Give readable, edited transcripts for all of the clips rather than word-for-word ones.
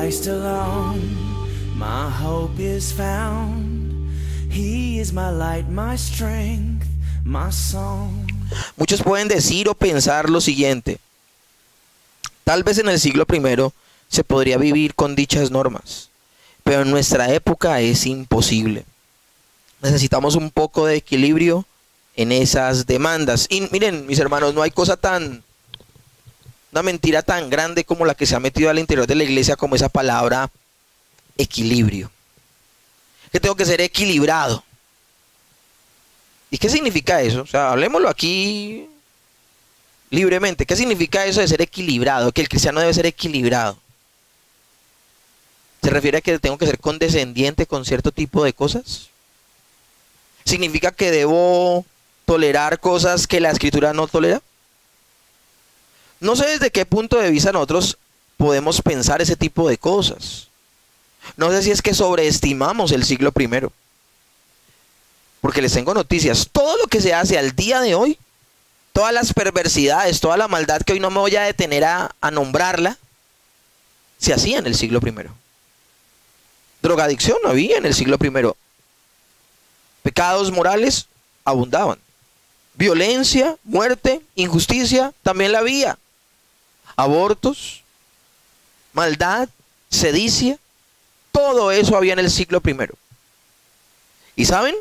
Christ alone, my hope is found. He is my light, my strength, my song. Muchos pueden decir o pensar lo siguiente: tal vez en el siglo I se podría vivir con dichas normas, pero en nuestra época es imposible. Necesitamos un poco de equilibrio en esas demandas. Y miren, mis hermanos, no hay una mentira tan grande como la que se ha metido al interior de la iglesia, como esa palabra equilibrio. Que tengo que ser equilibrado. ¿Y qué significa eso? O sea, hablemoslo aquí libremente. ¿Qué significa eso de ser equilibrado? Que el cristiano debe ser equilibrado. ¿Se refiere a que tengo que ser condescendiente con cierto tipo de cosas? ¿Significa que debo tolerar cosas que la Escritura no tolera? No sé desde qué punto de vista nosotros podemos pensar ese tipo de cosas. No sé si es que sobreestimamos el siglo I. Porque les tengo noticias. Todo lo que se hace al día de hoy, todas las perversidades, toda la maldad que hoy no me voy a detener a nombrarla, se hacía en el siglo I. Drogadicción no había en el siglo I. Pecados morales abundaban. Violencia, muerte, injusticia también la había. Abortos, maldad, sedicia, todo eso había en el siglo I. ¿Y saben?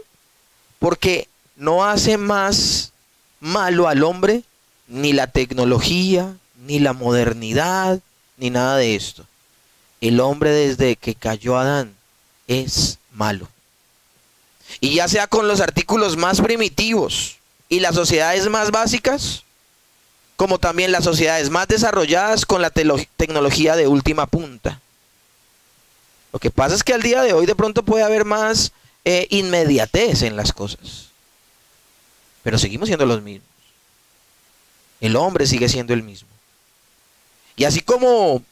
Porque no hace más malo al hombre ni la tecnología, ni la modernidad, ni nada de esto. El hombre desde que cayó Adán es malo. Y ya sea con los artículos más primitivos y las sociedades más básicas, como también las sociedades más desarrolladas con la tecnología de última punta. Lo que pasa es que al día de hoy de pronto puede haber más inmediatez en las cosas, pero seguimos siendo los mismos. El hombre sigue siendo el mismo. Y así como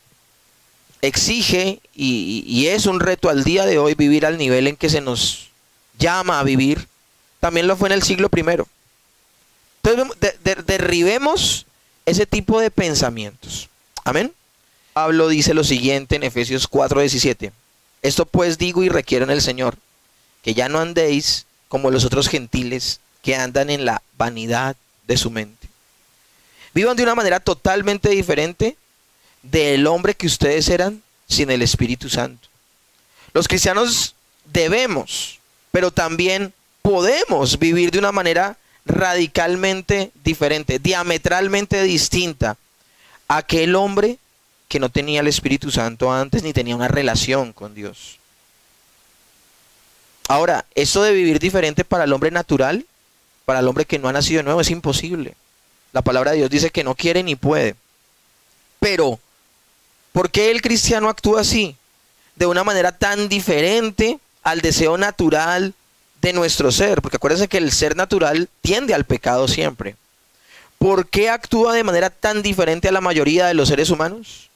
exige y es un reto al día de hoy vivir al nivel en que se nos llama a vivir, también lo fue en el siglo I. Entonces derribemos ese tipo de pensamientos. Amén. Pablo dice lo siguiente en Efesios 4:17: esto pues digo y requiero en el Señor, que ya no andéis como los otros gentiles que andan en la vanidad de su mente. Vivan de una manera totalmente diferente del hombre que ustedes eran sin el Espíritu Santo. Los cristianos debemos, pero también podemos vivir de una manera radicalmente diferente, diametralmente distinta a aquel hombre que no tenía el Espíritu Santo antes ni tenía una relación con Dios. Ahora, esto de vivir diferente para el hombre natural, para el hombre que no ha nacido de nuevo, es imposible. La palabra de Dios dice que no quiere ni puede. Pero, ¿por qué el cristiano actúa así? De una manera tan diferente al deseo natural de nuestro ser. Porque acuérdense que el ser natural tiende al pecado siempre. ¿Por qué actúa de manera tan diferente a la mayoría de los seres humanos?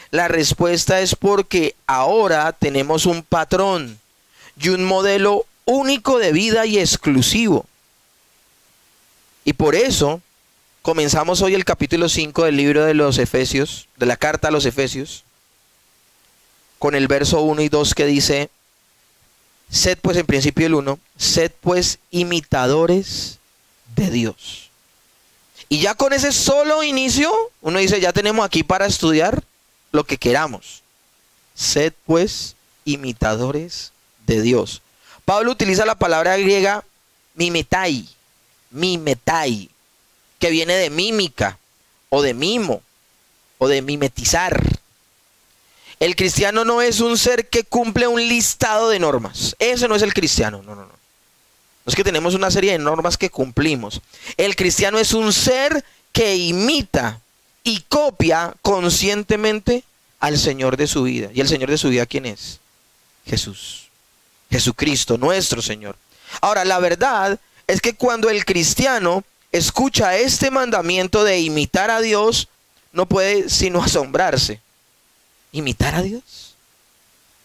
La respuesta es porque ahora tenemos un patrón y un modelo único de vida y exclusivo. Y por eso comenzamos hoy el capítulo 5 del libro de los Efesios, de la carta a los Efesios, con el verso 1 y 2 que dice: sed pues, en principio el 1, sed pues imitadores de Dios. Y ya con ese solo inicio, uno dice, ya tenemos aquí para estudiar lo que queramos. Sed pues imitadores de Dios. Pablo utiliza la palabra griega mimetai, que viene de mímica, o de mimo, o de mimetizar. El cristiano no es un ser que cumple un listado de normas. Ese no es el cristiano, no. No es que tenemos una serie de normas que cumplimos. El cristiano es un ser que imita y copia conscientemente al Señor de su vida. ¿Y el Señor de su vida quién es? Jesús. Jesucristo, nuestro Señor. Ahora, la verdad es que cuando el cristiano escucha este mandamiento de imitar a Dios, no puede sino asombrarse. ¿Imitar a Dios?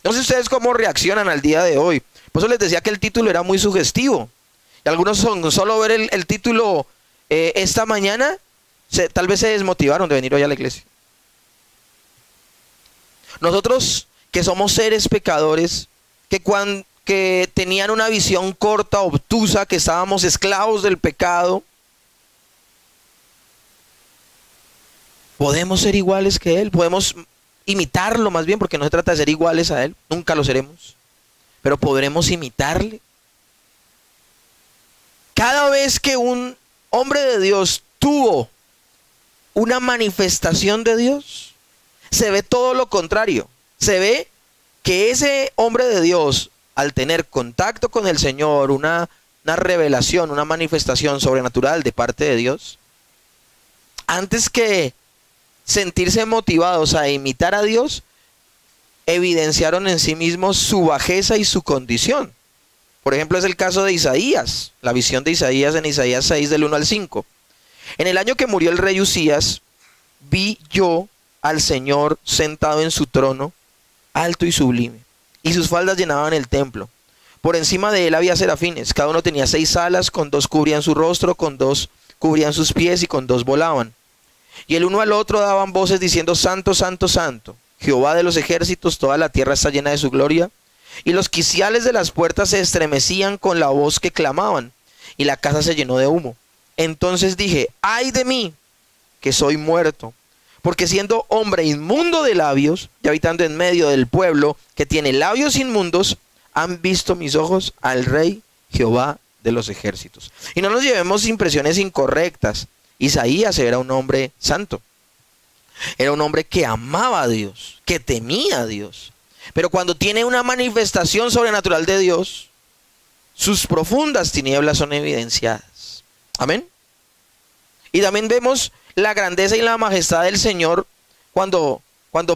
No sé ustedes cómo reaccionan al día de hoy. Por eso les decía que el título era muy sugestivo. Y algunos solo ver el título esta mañana, tal vez se desmotivaron de venir hoy a la iglesia. Nosotros que somos seres pecadores, que tenían una visión corta, obtusa, que estábamos esclavos del pecado, podemos ser iguales que Él, podemos imitarlo más bien, porque no se trata de ser iguales a Él, nunca lo seremos, pero podremos imitarle. Cada vez que un hombre de Dios tuvo una manifestación de Dios, se ve todo lo contrario. Se ve que ese hombre de Dios, al tener contacto con el Señor, una revelación, una manifestación sobrenatural de parte de Dios, antes que sentirse motivados a imitar a Dios, evidenciaron en sí mismos su bajeza y su condición. Por ejemplo, es el caso de Isaías, la visión de Isaías en Isaías 6 del 1 al 5. En el año que murió el rey Usías, vi yo al Señor sentado en su trono, alto y sublime, y sus faldas llenaban el templo. Por encima de él había serafines, cada uno tenía 6 alas, con 2 cubrían su rostro, con 2 cubrían sus pies y con 2 volaban. Y el uno al otro daban voces diciendo: Santo, Santo, Santo, Jehová de los ejércitos, toda la tierra está llena de su gloria. Y los quiciales de las puertas se estremecían con la voz que clamaban, y la casa se llenó de humo. Entonces dije: ay de mí, que soy muerto, porque siendo hombre inmundo de labios, y habitando en medio del pueblo que tiene labios inmundos, han visto mis ojos al Rey Jehová de los ejércitos. Y no nos llevemos impresiones incorrectas. Isaías era un hombre santo. Era un hombre que amaba a Dios, que temía a Dios. Pero cuando tiene una manifestación sobrenatural de Dios, sus profundas tinieblas son evidenciadas. Amén. Y también vemos la grandeza y la majestad del Señor cuando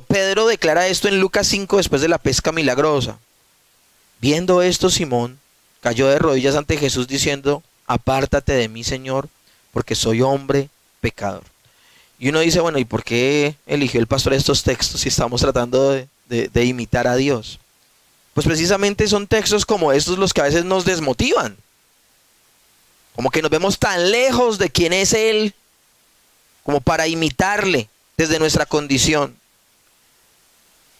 Pedro declara esto en Lucas 5 después de la pesca milagrosa. Viendo esto, Simón cayó de rodillas ante Jesús diciendo: apártate de mí, Señor, porque soy hombre pecador. Y uno dice: bueno, ¿y por qué eligió el pastor estos textos si estamos tratando de imitar a Dios? Pues precisamente son textos como estos los que a veces nos desmotivan. Como que nos vemos tan lejos de quién es Él, como para imitarle desde nuestra condición.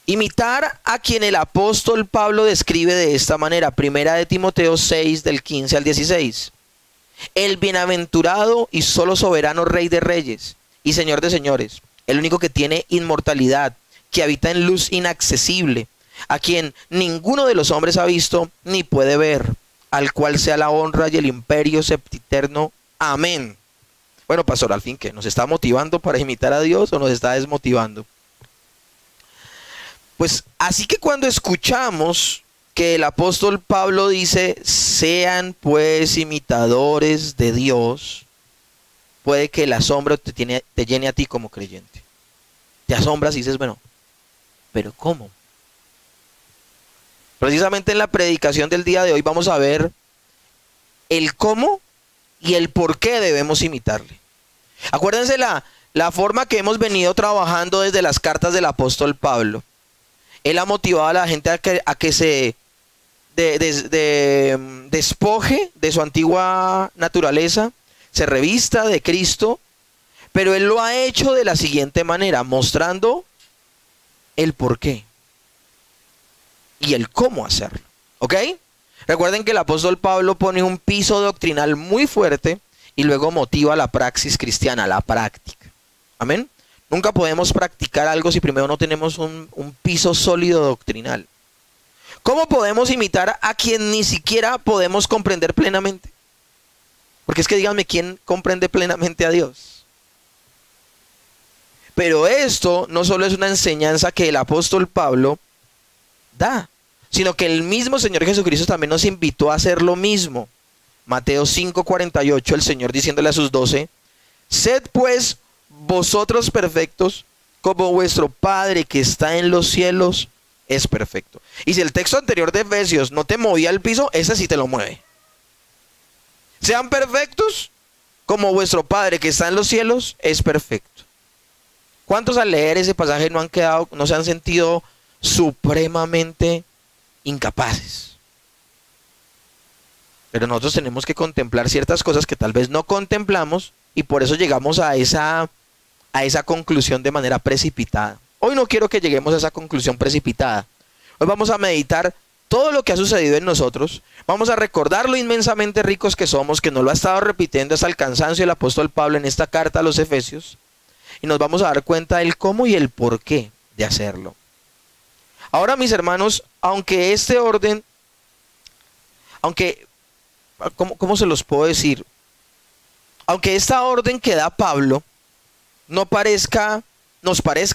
Imitar a quien el apóstol Pablo describe de esta manera. Primera de Timoteo 6 del 15 al 16. El bienaventurado y solo soberano Rey de reyes y Señor de señores, el único que tiene inmortalidad, que habita en luz inaccesible, a quien ninguno de los hombres ha visto ni puede ver, al cual sea la honra y el imperio sempiterno. Amén. Bueno, pastor, al fin, ¿qué? ¿Nos está motivando para imitar a Dios o nos está desmotivando? Pues así que cuando escuchamos que el apóstol Pablo dice: sean pues imitadores de Dios, puede que el asombro te llene a ti como creyente. Te asombras y dices: bueno, ¿pero cómo? Precisamente en la predicación del día de hoy vamos a ver el cómo y el por qué debemos imitarle. Acuérdense la forma que hemos venido trabajando desde las cartas del apóstol Pablo. Él ha motivado a la gente a que se despoje de su antigua naturaleza, se revista de Cristo, pero Él lo ha hecho de la siguiente manera, mostrando el por qué y el cómo hacerlo. ¿Ok? Recuerden que el apóstol Pablo pone un piso doctrinal muy fuerte y luego motiva la praxis cristiana, la práctica. Amén. Nunca podemos practicar algo si primero no tenemos un piso sólido doctrinal. ¿Cómo podemos imitar a quien ni siquiera podemos comprender plenamente? Porque es que díganme, ¿quién comprende plenamente a Dios? Pero esto no solo es una enseñanza que el apóstol Pablo da, sino que el mismo Señor Jesucristo también nos invitó a hacer lo mismo. Mateo 5:48, el Señor diciéndole a sus 12: sed pues vosotros perfectos, como vuestro Padre que está en los cielos es perfecto. Y si el texto anterior de Efesios no te movía el piso, ese sí te lo mueve. Sean perfectos, como vuestro Padre que está en los cielos es perfecto. ¿Cuántos al leer ese pasaje no se han sentido supremamente incapaces? Pero nosotros tenemos que contemplar ciertas cosas que tal vez no contemplamos, y por eso llegamos a esa conclusión de manera precipitada. Hoy no quiero que lleguemos a esa conclusión precipitada. Hoy vamos a meditar todo lo que ha sucedido en nosotros. Vamos a recordar lo inmensamente ricos que somos, que nos lo ha estado repitiendo hasta el cansancio el apóstol Pablo en esta carta a los Efesios. Y nos vamos a dar cuenta del cómo y el por qué de hacerlo. Ahora, mis hermanos, aunque este orden, ¿cómo se los puedo decir? Aunque esta orden que da Pablo nos parezca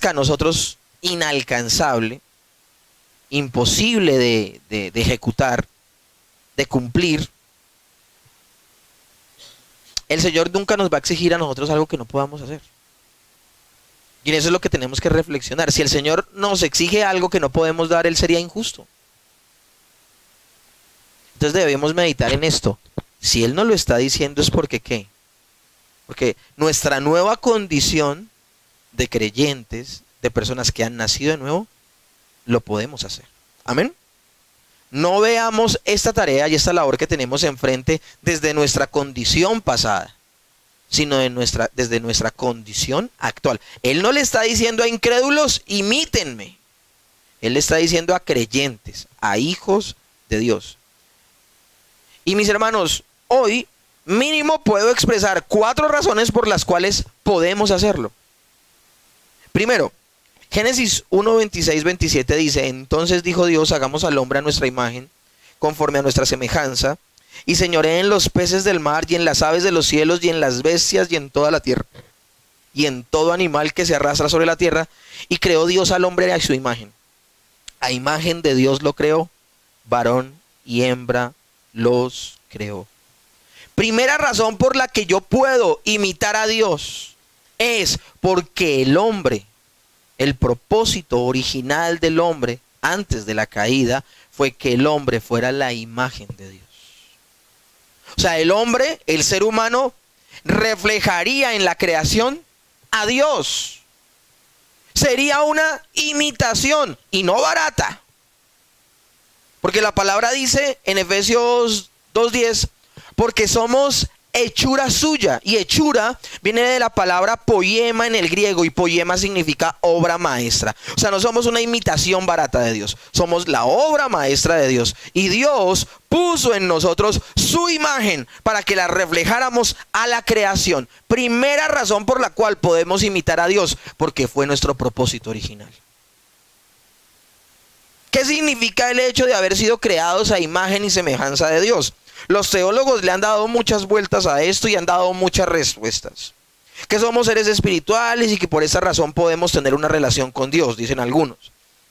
a nosotros inalcanzable, imposible de ejecutar, de cumplir, el Señor nunca nos va a exigir a nosotros algo que no podamos hacer. Y en eso es lo que tenemos que reflexionar. Si el Señor nos exige algo que no podemos dar, Él sería injusto. Entonces debemos meditar en esto. Si Él nos lo está diciendo es porque ¿qué? Porque nuestra nueva condición de creyentes, de personas que han nacido de nuevo, lo podemos hacer. Amén. No veamos esta tarea y esta labor que tenemos enfrente desde nuestra condición pasada, sino desde nuestra condición actual. Él no le está diciendo a incrédulos, imítenme. Él le está diciendo a creyentes, a hijos de Dios. Y mis hermanos, hoy mínimo puedo expresar 4 razones por las cuales podemos hacerlo. Primero, Génesis 1, 26, 27 dice: entonces dijo Dios, hagamos al hombre a nuestra imagen, conforme a nuestra semejanza, y señoreen en los peces del mar, y en las aves de los cielos, y en las bestias, y en toda la tierra, y en todo animal que se arrastra sobre la tierra. Y creó Dios al hombre a su imagen. A imagen de Dios lo creó, varón y hembra los creó. Primera razón por la que yo puedo imitar a Dios es porque el hombre, el propósito original del hombre antes de la caída fue que el hombre fuera la imagen de Dios. O sea, el hombre, el ser humano, reflejaría en la creación a Dios. Sería una imitación y no barata. Porque la palabra dice en Efesios 2:10, porque somos hechura suya. Y hechura viene de la palabra poiema en el griego, y poiema significa obra maestra. O sea, no somos una imitación barata de Dios, somos la obra maestra de Dios. Y Dios puso en nosotros su imagen para que la reflejáramos a la creación. Primera razón por la cual podemos imitar a Dios, porque fue nuestro propósito original. ¿Qué significa el hecho de haber sido creados a imagen y semejanza de Dios? Los teólogos le han dado muchas vueltas a esto y han dado muchas respuestas. Que somos seres espirituales y que por esa razón podemos tener una relación con Dios, dicen algunos.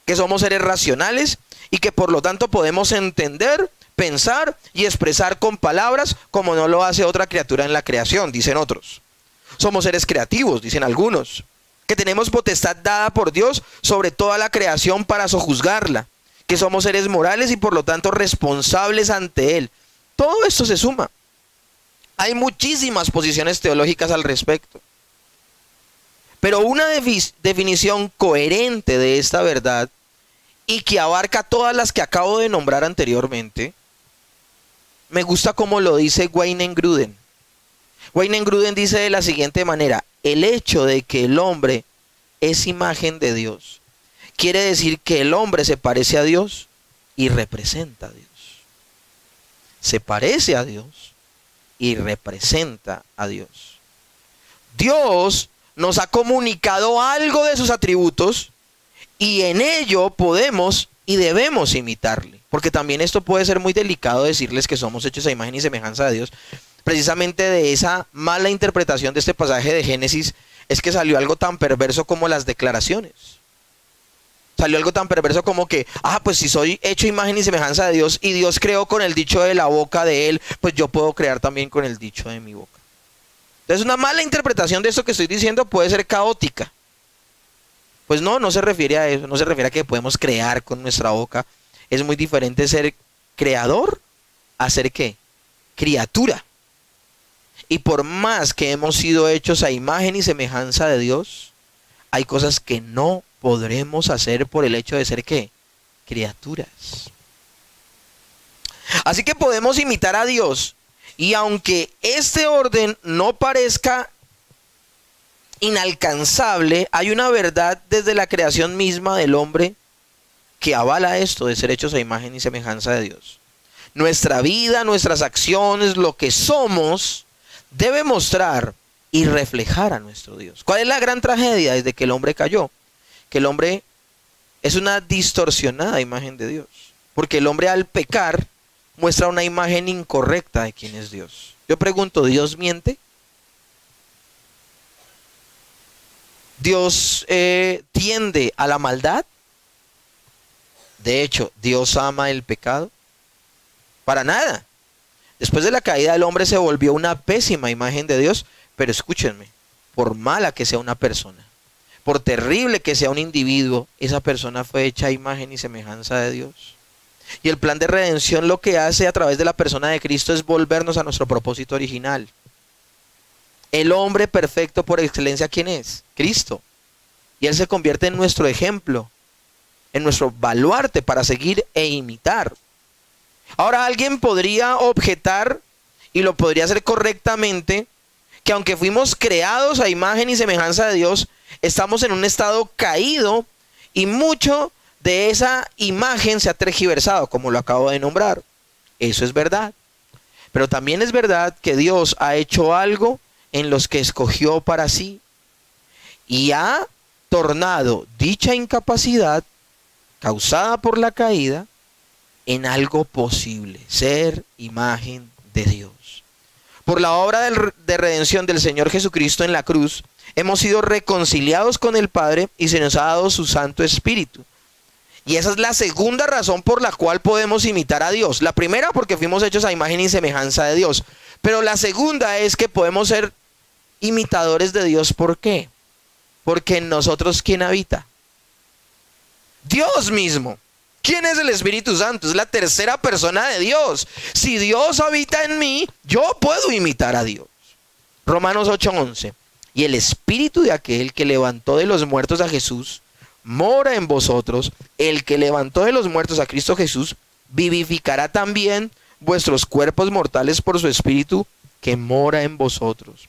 Que somos seres racionales y que por lo tanto podemos entender, pensar y expresar con palabras como no lo hace otra criatura en la creación, dicen otros. Somos seres creativos, dicen algunos. Que tenemos potestad dada por Dios sobre toda la creación para sojuzgarla. Que somos seres morales y por lo tanto responsables ante Él. Todo esto se suma. Hay muchísimas posiciones teológicas al respecto. Pero una definición coherente de esta verdad y que abarca todas las que acabo de nombrar anteriormente, me gusta como lo dice Wayne Grudem. Wayne Grudem dice de la siguiente manera: el hecho de que el hombre es imagen de Dios quiere decir que el hombre se parece a Dios y representa a Dios. Se parece a Dios y representa a Dios. Dios nos ha comunicado algo de sus atributos y en ello podemos y debemos imitarle. Porque también esto puede ser muy delicado decirles que somos hechos a imagen y semejanza de Dios. Precisamente de esa mala interpretación de este pasaje de Génesis es que salió algo tan perverso como las declaraciones. Salió algo tan perverso como que, pues si soy hecho imagen y semejanza de Dios y Dios creó con el dicho de la boca de Él, pues yo puedo crear también con el dicho de mi boca. Entonces una mala interpretación de esto que estoy diciendo puede ser caótica. Pues no se refiere a eso, no se refiere a que podemos crear con nuestra boca. Es muy diferente ser creador a ser ¿qué? Criatura. Y por más que hemos sido hechos a imagen y semejanza de Dios, hay cosas que no podremos hacer por el hecho de ser ¿qué? Criaturas. Así que podemos imitar a Dios. Y aunque este orden no parezca inalcanzable, hay una verdad desde la creación misma del hombre que avala esto de ser hechos a imagen y semejanza de Dios. Nuestra vida, nuestras acciones, lo que somos, debe mostrar y reflejar a nuestro Dios. ¿Cuál es la gran tragedia desde que el hombre cayó? Que el hombre es una distorsionada imagen de Dios. Porque el hombre al pecar muestra una imagen incorrecta de quién es Dios. Yo pregunto, ¿Dios miente? ¿Dios tiende a la maldad? De hecho, ¿Dios ama el pecado? Para nada. Después de la caída del hombre se volvió una pésima imagen de Dios. Pero escúchenme, por mala que sea una persona, por terrible que sea un individuo, esa persona fue hecha a imagen y semejanza de Dios. Y el plan de redención lo que hace a través de la persona de Cristo es volvernos a nuestro propósito original. El hombre perfecto por excelencia, ¿quién es? Cristo. Y Él se convierte en nuestro ejemplo, en nuestro baluarte para seguir e imitar. Ahora alguien podría objetar, y lo podría hacer correctamente, que aunque fuimos creados a imagen y semejanza de Dios, estamos en un estado caído y mucho de esa imagen se ha tergiversado, como lo acabo de nombrar. Eso es verdad. Pero también es verdad que Dios ha hecho algo en los que escogió para sí y ha tornado dicha incapacidad causada por la caída en algo posible, ser imagen de Dios. Por la obra de redención del Señor Jesucristo en la cruz, hemos sido reconciliados con el Padre y se nos ha dado su Santo Espíritu. Y esa es la segunda razón por la cual podemos imitar a Dios. La primera, porque fuimos hechos a imagen y semejanza de Dios. Pero la segunda es que podemos ser imitadores de Dios. ¿Por qué? Porque en nosotros, ¿quién habita? Dios mismo. ¿Quién es el Espíritu Santo? Es la tercera persona de Dios. Si Dios habita en mí, yo puedo imitar a Dios. Romanos 8:11. Y el Espíritu de aquel que levantó de los muertos a Jesús mora en vosotros. El que levantó de los muertos a Cristo Jesús vivificará también vuestros cuerpos mortales por su Espíritu que mora en vosotros.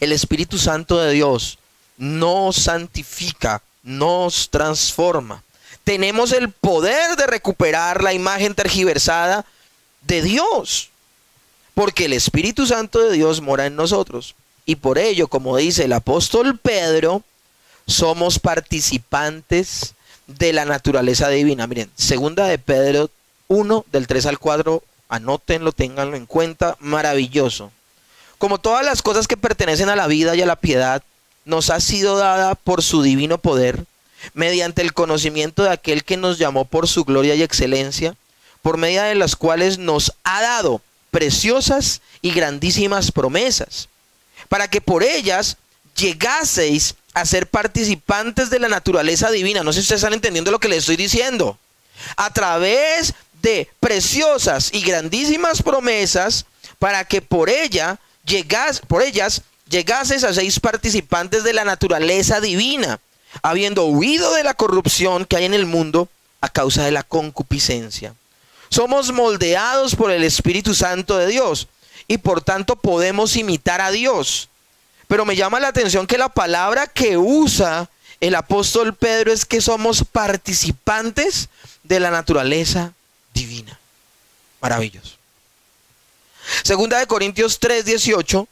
El Espíritu Santo de Dios nos santifica, nos transforma. Tenemos el poder de recuperar la imagen tergiversada de Dios, porque el Espíritu Santo de Dios mora en nosotros. Y por ello, como dice el apóstol Pedro, somos participantes de la naturaleza divina. Miren, segunda de Pedro 1, del 3 al 4, anótenlo, ténganlo en cuenta, maravilloso. Como todas las cosas que pertenecen a la vida y a la piedad, nos ha sido dada por su divino poder, mediante el conocimiento de aquel que nos llamó por su gloria y excelencia, por medio de las cuales nos ha dado preciosas y grandísimas promesas, para que por ellas llegaseis a ser participantes de la naturaleza divina. No sé si ustedes están entendiendo lo que les estoy diciendo. A través de preciosas y grandísimas promesas, para que por ellas llegaseis a ser participantes de la naturaleza divina, habiendo huido de la corrupción que hay en el mundo a causa de la concupiscencia. Somos moldeados por el Espíritu Santo de Dios y por tanto podemos imitar a Dios. Pero me llama la atención que la palabra que usa el apóstol Pedro es que somos participantes de la naturaleza divina. Maravilloso. Segunda de Corintios 3:18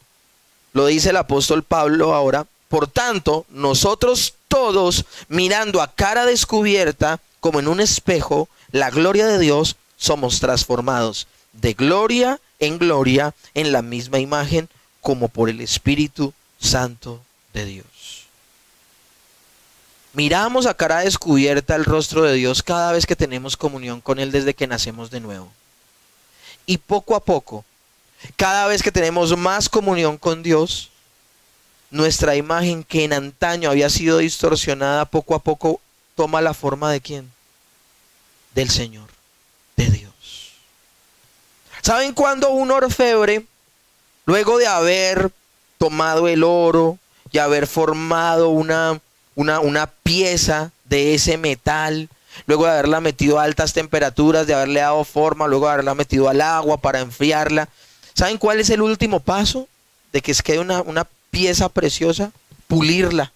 lo dice el apóstol Pablo ahora. Por tanto, nosotros todos, mirando a cara descubierta, como en un espejo, la gloria de Dios, somos transformados de gloria en la misma imagen, como por el Espíritu Santo de Dios. Miramos a cara descubierta el rostro de Dios cada vez que tenemos comunión con Él desde que nacemos de nuevo. Y poco a poco, cada vez que tenemos más comunión con Dios, nuestra imagen que en antaño había sido distorsionada, poco a poco toma la forma ¿de quién? Del Señor, de Dios. ¿Saben cuándo un orfebre, luego de haber tomado el oro y haber formado una pieza de ese metal, luego de haberla metido a altas temperaturas, de haberle dado forma, luego de haberla metido al agua para enfriarla, ¿saben cuál es el último paso de que quede una pieza preciosa? Pulirla.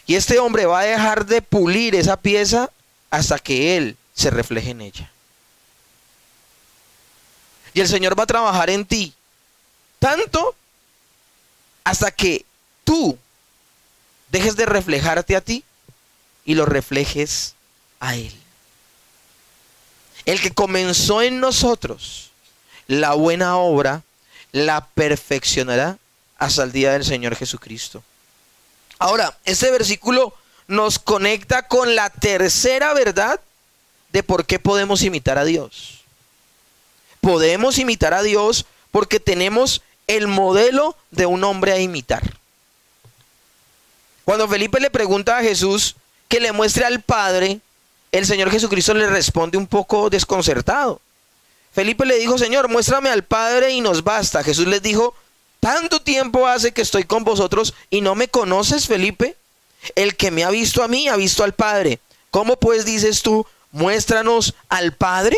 Y este hombre va a dejar de pulir esa pieza hasta que él se refleje en ella. Y el Señor va a trabajar en ti tanto hasta que tú dejes de reflejarte a ti y lo reflejes a Él. El que comenzó en nosotros la buena obra, la perfeccionará hasta el día del Señor Jesucristo. Ahora, este versículo nos conecta con la tercera verdad de por qué podemos imitar a Dios. Podemos imitar a Dios porque tenemos el modelo de un hombre a imitar. Cuando Felipe le pregunta a Jesús que le muestre al Padre, el Señor Jesucristo le responde un poco desconcertado. Felipe le dijo: Señor, muéstrame al Padre y nos basta. Jesús les dijo: ¿tanto tiempo hace que estoy con vosotros y no me conoces, Felipe? El que me ha visto a mí, ha visto al Padre. ¿Cómo pues dices tú, muéstranos al Padre?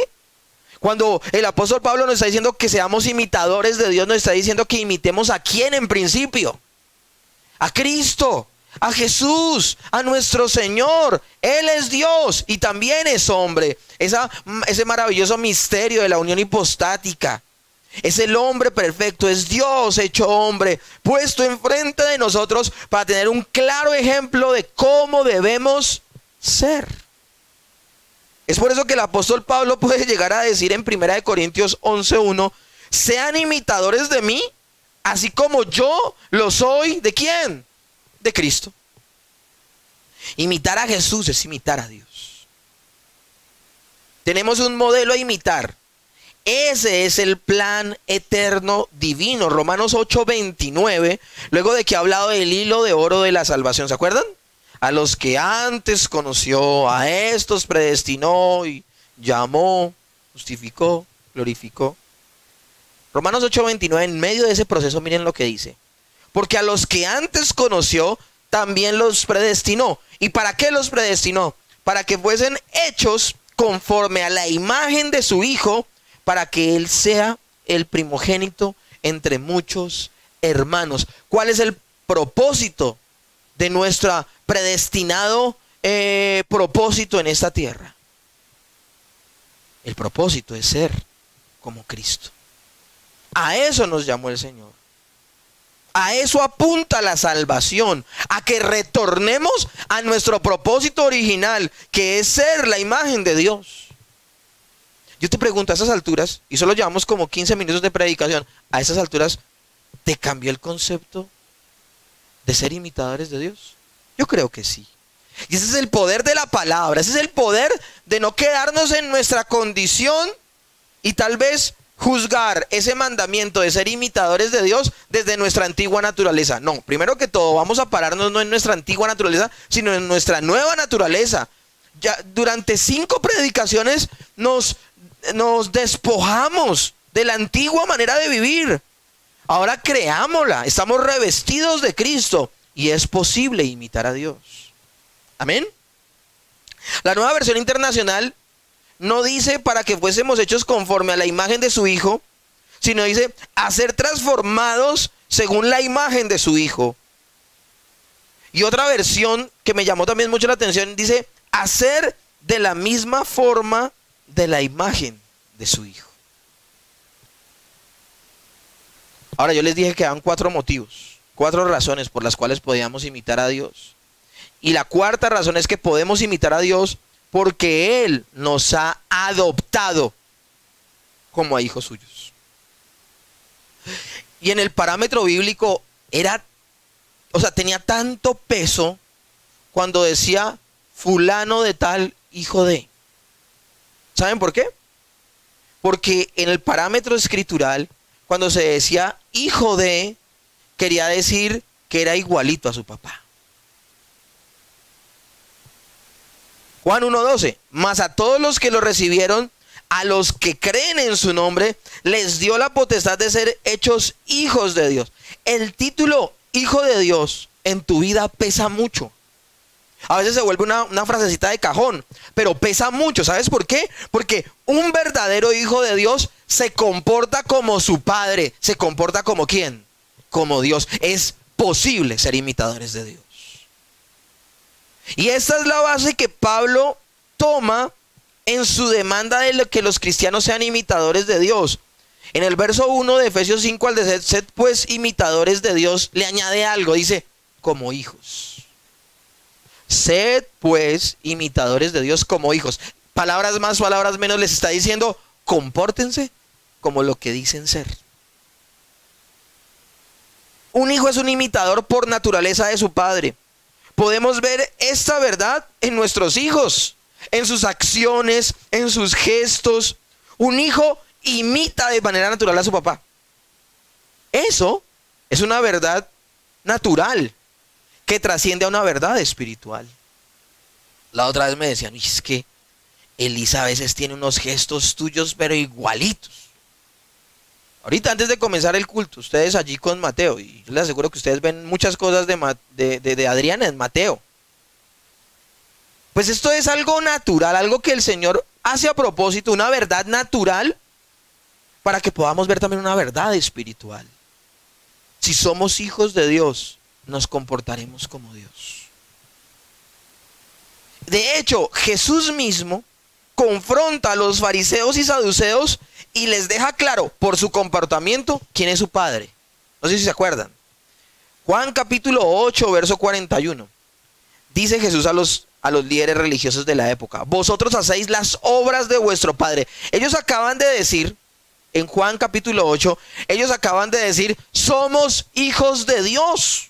Cuando el apóstol Pablo nos está diciendo que seamos imitadores de Dios, nos está diciendo que imitemos ¿a quién en principio? A Cristo, a Jesús, a nuestro Señor. Él es Dios y también es hombre. Ese maravilloso misterio de la unión hipostática. Es el hombre perfecto, es Dios hecho hombre, puesto enfrente de nosotros para tener un claro ejemplo de cómo debemos ser. Es por eso que el apóstol Pablo puede llegar a decir en 1 Corintios 11:1: sean imitadores de mí, así como yo lo soy. ¿De quién? De Cristo. Imitar a Jesús es imitar a Dios. Tenemos un modelo a imitar. Ese es el plan eterno divino. Romanos 8:29, luego de que ha hablado del hilo de oro de la salvación, ¿se acuerdan? A los que antes conoció, a estos predestinó y llamó, justificó, glorificó. Romanos 8:29, en medio de ese proceso, miren lo que dice: porque a los que antes conoció, también los predestinó. ¿Y para qué los predestinó? Para que fuesen hechos conforme a la imagen de su Hijo, para que Él sea el primogénito entre muchos hermanos. ¿Cuál es el propósito de nuestro predestinado propósito en esta tierra? El propósito es ser como Cristo. A eso nos llamó el Señor. A eso apunta la salvación, a que retornemos a nuestro propósito original, que es ser la imagen de Dios. Yo te pregunto, a esas alturas, y solo llevamos como 15 minutos de predicación, a esas alturas, ¿te cambió el concepto de ser imitadores de Dios? Yo creo que sí. Y ese es el poder de la palabra, ese es el poder de no quedarnos en nuestra condición y tal vez juzgar ese mandamiento de ser imitadores de Dios desde nuestra antigua naturaleza. No, primero que todo, vamos a pararnos no en nuestra antigua naturaleza, sino en nuestra nueva naturaleza. Ya durante 5 predicaciones nos despojamos de la antigua manera de vivir. Ahora creámosla, estamos revestidos de Cristo y es posible imitar a Dios. Amén. La Nueva Versión Internacional no dice para que fuésemos hechos conforme a la imagen de su Hijo, sino dice a ser transformados según la imagen de su Hijo. Y otra versión que me llamó también mucho la atención dice a ser de la misma forma de la imagen de su Hijo. Ahora yo les dije que eran 4 motivos, 4 razones por las cuales podíamos imitar a Dios. Y la cuarta razón es que podemos imitar a Dios porque Él nos ha adoptado como a hijos suyos. Y en el parámetro bíblico tenía tanto peso cuando decía fulano de tal, hijo de. ¿Saben por qué? Porque en el parámetro escritural, cuando se decía hijo de, quería decir que era igualito a su papá. Juan 1:12, mas a todos los que lo recibieron, a los que creen en su nombre, les dio la potestad de ser hechos hijos de Dios. El título hijo de Dios en tu vida pesa mucho. A veces se vuelve una frasecita de cajón, pero pesa mucho. ¿Sabes por qué? Porque un verdadero hijo de Dios se comporta como su padre. ¿Se comporta como quién? Como Dios. Es posible ser imitadores de Dios. Y esta es la base que Pablo toma en su demanda de que los cristianos sean imitadores de Dios. En el verso 1 de Efesios 5 al de sed pues imitadores de Dios, le añade algo, dice, como hijos. Sed pues imitadores de Dios como hijos. Palabras más, palabras menos, les está diciendo, compórtense como lo que dicen ser. Un hijo es un imitador por naturaleza de su padre. Podemos ver esta verdad en nuestros hijos, en sus acciones, en sus gestos. Un hijo imita de manera natural a su papá. Eso es una verdad natural que trasciende a una verdad espiritual. La otra vez me decían, es que Elisa a veces tiene unos gestos tuyos pero igualitos. Ahorita antes de comenzar el culto, ustedes allí con Mateo, y yo les aseguro que ustedes ven muchas cosas de Adriana en Mateo. Pues esto es algo natural, algo que el Señor hace a propósito, una verdad natural, para que podamos ver también una verdad espiritual. Si somos hijos de Dios, nos comportaremos como Dios. De hecho, Jesús mismo confronta a los fariseos y saduceos y les deja claro por su comportamiento quién es su padre. No sé si se acuerdan. Juan capítulo 8, verso 41. Dice Jesús a los líderes religiosos de la época: vosotros hacéis las obras de vuestro padre. Ellos acaban de decir, en Juan capítulo 8, ellos acaban de decir, somos hijos de Dios.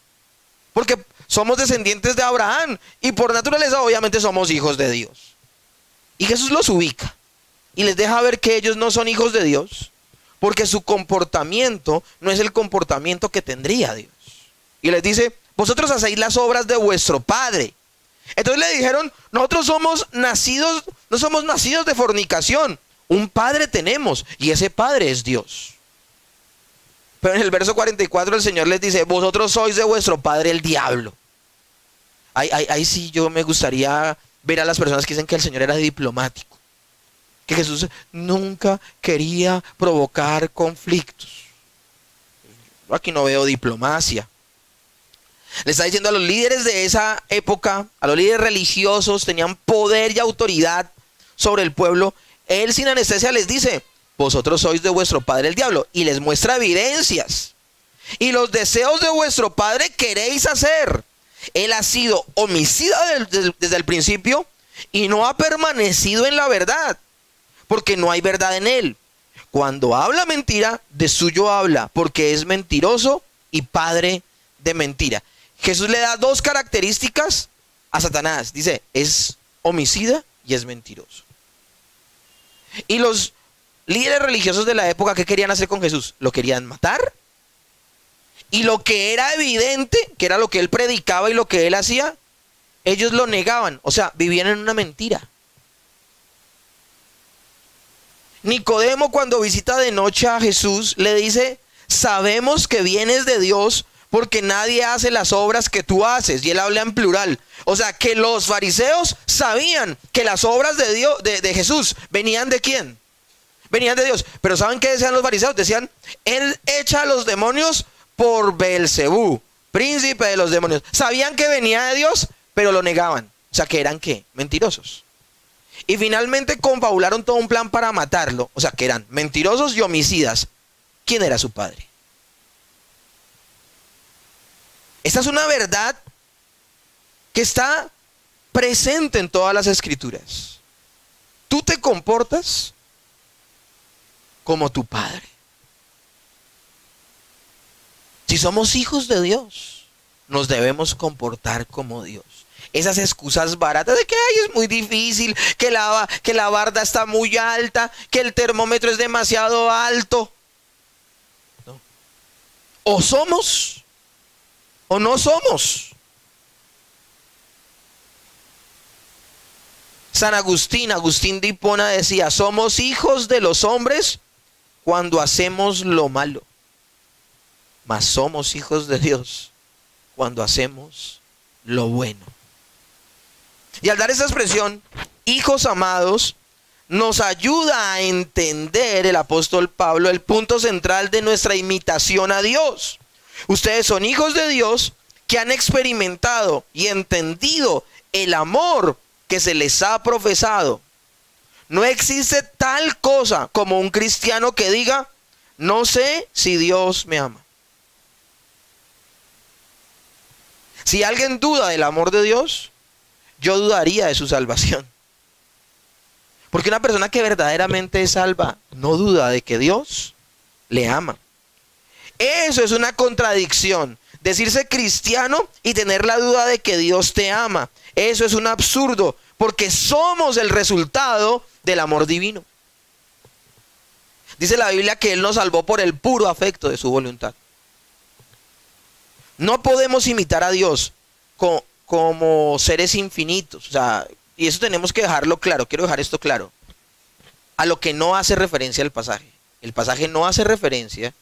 Porque somos descendientes de Abraham y por naturaleza obviamente somos hijos de Dios. Y Jesús los ubica y les deja ver que ellos no son hijos de Dios, porque su comportamiento no es el comportamiento que tendría Dios. Y les dice, vosotros hacéis las obras de vuestro padre. Entonces le dijeron, nosotros somos nacidos, no somos nacidos de fornicación. Un padre tenemos y ese padre es Dios. Pero en el verso 44 el Señor les dice, vosotros sois de vuestro padre el diablo. Ahí sí yo me gustaría ver a las personas que dicen que el Señor era diplomático, que Jesús nunca quería provocar conflictos. Yo aquí no veo diplomacia. Le está diciendo a los líderes de esa época, a los líderes religiosos, tenían poder y autoridad sobre el pueblo. Él sin anestesia les dice, vosotros sois de vuestro padre el diablo, y les muestra evidencias. Y los deseos de vuestro padre queréis hacer. Él ha sido homicida desde el principio y no ha permanecido en la verdad, porque no hay verdad en él. Cuando habla mentira, de suyo habla, porque es mentiroso y padre de mentira. Jesús le da dos características a Satanás. Dice, es homicida y es mentiroso. Y los líderes religiosos de la época, ¿qué querían hacer con Jesús? Lo querían matar. Y lo que era evidente, que era lo que él predicaba y lo que él hacía, ellos lo negaban. O sea, vivían en una mentira. Nicodemo, cuando visita de noche a Jesús, le dice, sabemos que vienes de Dios porque nadie hace las obras que tú haces. Y él habla en plural. O sea, que los fariseos sabían que las obras de Dios, de Jesús, venían ¿de quién? Venían de Dios. Pero ¿saben qué decían los fariseos? Decían, él echa a los demonios por Beelzebú, príncipe de los demonios. Sabían que venía de Dios, pero lo negaban. O sea, que eran ¿qué? Mentirosos. Y finalmente confabularon todo un plan para matarlo. O sea, que eran mentirosos y homicidas. ¿Quién era su padre? Esta es una verdad que está presente en todas las escrituras. Tú te comportas como tu padre. Si somos hijos de Dios, nos debemos comportar como Dios. Esas excusas baratas de que ay, es muy difícil, que la barda está muy alta, que el termómetro es demasiado alto. No. O somos o no somos. San Agustín de Hipona decía, somos hijos de los hombres cuando hacemos lo malo, mas somos hijos de Dios cuando hacemos lo bueno. Y al dar esa expresión, hijos amados, nos ayuda a entender el apóstol Pablo el punto central de nuestra imitación a Dios. Ustedes son hijos de Dios que han experimentado y entendido el amor que se les ha profesado. No existe tal cosa como un cristiano que diga, no sé si Dios me ama. Si alguien duda del amor de Dios, yo dudaría de su salvación. Porque una persona que verdaderamente es salva no duda de que Dios le ama. Eso es una contradicción. Decirse cristiano y tener la duda de que Dios te ama. Eso es un absurdo, porque somos el resultado del amor divino. Dice la Biblia que Él nos salvó por el puro afecto de su voluntad. No podemos imitar a Dios como seres infinitos. O sea, y eso tenemos que dejarlo claro. Quiero dejar esto claro. A lo que no hace referencia el pasaje. El pasaje no hace referencia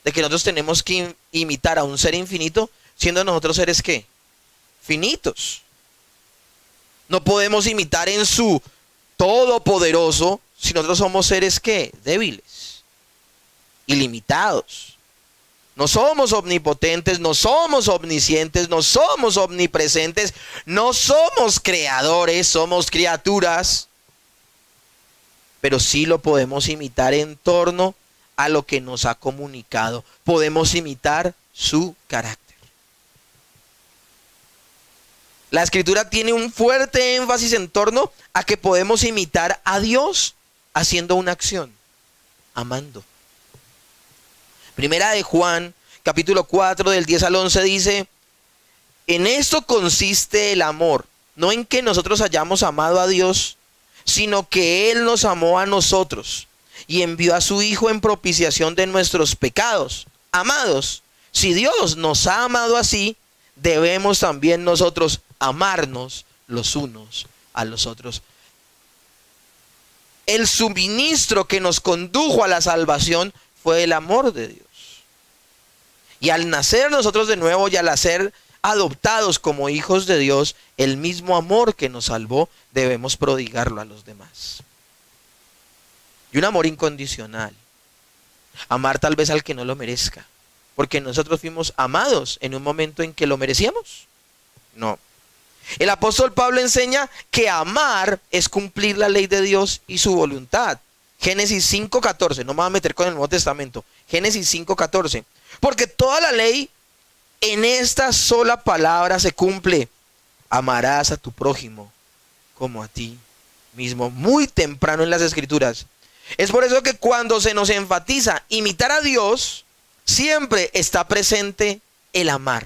de que nosotros tenemos que imitar a un ser infinito, siendo nosotros seres ¿qué? Finitos. No podemos imitar en su todopoderoso si nosotros somos seres ¿qué? Débiles, ilimitados. No somos omnipotentes, no somos omniscientes, no somos omnipresentes, no somos creadores, somos criaturas. Pero sí lo podemos imitar en torno a lo que nos ha comunicado. Podemos imitar su carácter. La Escritura tiene un fuerte énfasis en torno a que podemos imitar a Dios haciendo una acción, amando. Primera de Juan, capítulo 4, del 10 al 11 dice, en esto consiste el amor, no en que nosotros hayamos amado a Dios, sino que Él nos amó a nosotros y envió a su Hijo en propiciación de nuestros pecados. Amados, si Dios nos ha amado así, debemos también nosotros amarnos los unos a los otros. El suministro que nos condujo a la salvación fue el amor de Dios. Y al nacer nosotros de nuevo y al ser adoptados como hijos de Dios, el mismo amor que nos salvó debemos prodigarlo a los demás. Y un amor incondicional. Amar tal vez al que no lo merezca, porque nosotros fuimos amados en un momento en que lo merecíamos. No. El apóstol Pablo enseña que amar es cumplir la ley de Dios y su voluntad. Génesis 5:14, no me voy a meter con el Nuevo Testamento. Génesis 5:14. Porque toda la ley en esta sola palabra se cumple. Amarás a tu prójimo como a ti mismo. Muy temprano en las Escrituras. Es por eso que cuando se nos enfatiza imitar a Dios, siempre está presente el amar.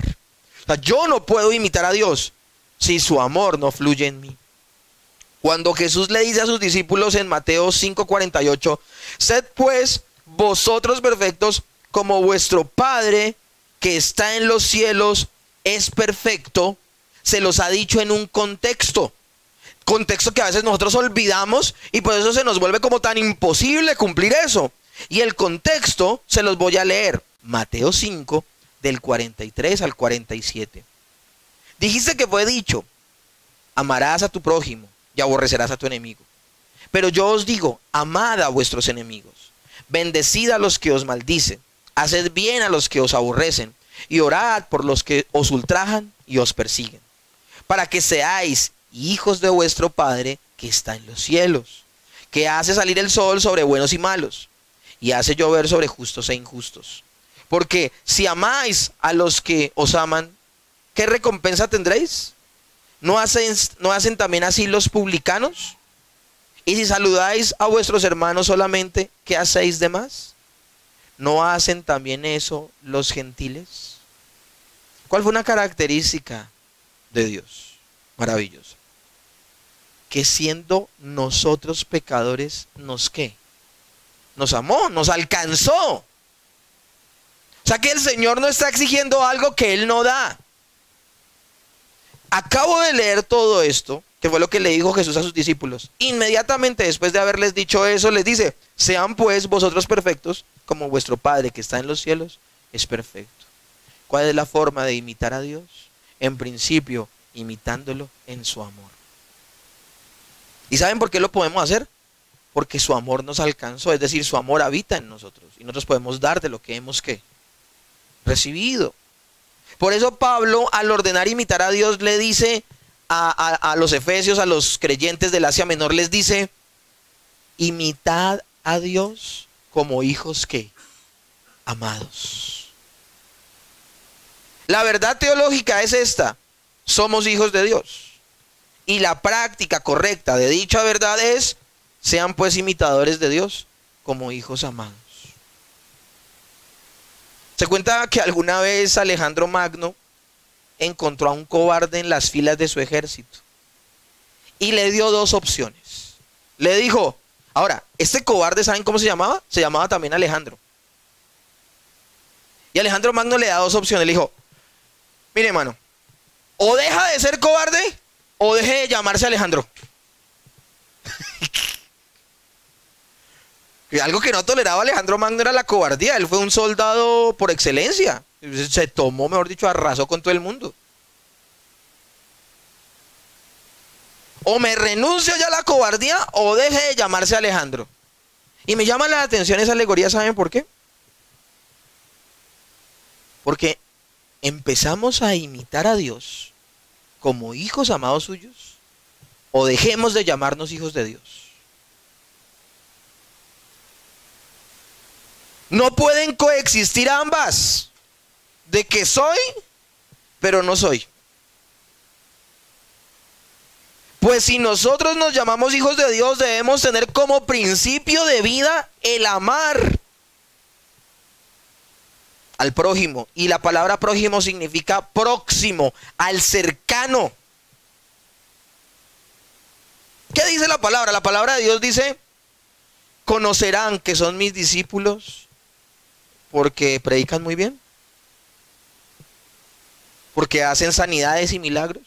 O sea, yo no puedo imitar a Dios si su amor no fluye en mí. Cuando Jesús le dice a sus discípulos en Mateo 5:48, sed pues vosotros perfectos como vuestro Padre que está en los cielos es perfecto, se los ha dicho en un contexto que a veces nosotros olvidamos y por eso se nos vuelve como tan imposible cumplir eso. Y el contexto se los voy a leer. Mateo 5, del 43 al 47. Dijiste que fue dicho, amarás a tu prójimo y aborrecerás a tu enemigo. Pero yo os digo, amad a vuestros enemigos, bendecid a los que os maldicen, haced bien a los que os aborrecen, y orad por los que os ultrajan y os persiguen, para que seáis hijos de vuestro Padre que está en los cielos, que hace salir el sol sobre buenos y malos, y hace llover sobre justos e injustos. Porque si amáis a los que os aman, ¿qué recompensa tendréis? ¿No hacen también así los publicanos? Y si saludáis a vuestros hermanos solamente, ¿qué hacéis de más? ¿No hacen también eso los gentiles? ¿Cuál fue una característica de Dios maravillosa? Que siendo nosotros pecadores, ¿qué? Nos amó, nos alcanzó. O sea que el Señor no está exigiendo algo que Él no da. Acabo de leer todo esto, que fue lo que le dijo Jesús a sus discípulos. Inmediatamente después de haberles dicho eso, les dice, sean pues vosotros perfectos, como vuestro Padre que está en los cielos es perfecto. ¿Cuál es la forma de imitar a Dios? En principio, imitándolo en su amor. ¿Y saben por qué lo podemos hacer? Porque su amor nos alcanzó, es decir, su amor habita en nosotros. Y nosotros podemos dar de lo que hemos ¿qué? Recibido. Por eso Pablo, al ordenar imitar a Dios, le dice, a los efesios, a los creyentes del Asia Menor, les dice: imitad a Dios como hijos que amados. La verdad teológica es esta: somos hijos de Dios. Y la práctica correcta de dicha verdad es: sean pues imitadores de Dios como hijos amados. Se cuenta que alguna vez Alejandro Magno encontró a un cobarde en las filas de su ejército y le dio dos opciones. Le dijo, ahora, este cobarde, ¿saben cómo se llamaba? Se llamaba también Alejandro. Y Alejandro Magno le da dos opciones. Le dijo: mire, hermano, o deja de ser cobarde o deje de llamarse Alejandro. Y algo que no toleraba Alejandro Magno era la cobardía. Él fue un soldado por excelencia. Se tomó, mejor dicho, arrasó con todo el mundo. O me renuncio ya a la cobardía o deje de llamarse Alejandro. Y me llama la atención esa alegoría, ¿saben por qué? Porque empezamos a imitar a Dios como hijos amados suyos, o dejemos de llamarnos hijos de Dios. No pueden coexistir ambas. De que soy, pero no soy. Pues si nosotros nos llamamos hijos de Dios, debemos tener como principio de vida el amar al prójimo. Y la palabra prójimo significa próximo, al cercano. ¿Qué dice la palabra? La palabra de Dios dice: conocerán que son mis discípulos porque predican muy bien, porque hacen sanidades y milagros,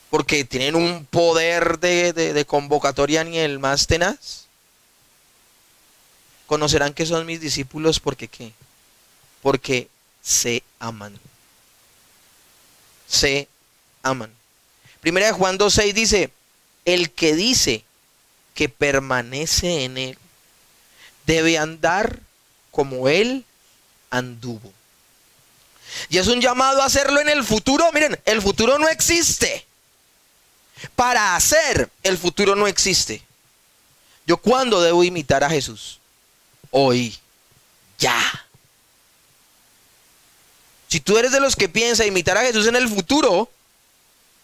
porque tienen un poder de convocatoria ni el más tenaz. Conocerán que son mis discípulos porque ¿qué? Porque se aman. Se aman. Primera de Juan 2:6 dice: el que dice que permanece en él debe andar como él anduvo. Y es un llamado a hacerlo en el futuro. Miren, el futuro no existe. Para hacer, el futuro no existe. ¿Yo cuándo debo imitar a Jesús? Hoy. Ya. Si tú eres de los que piensa imitar a Jesús en el futuro,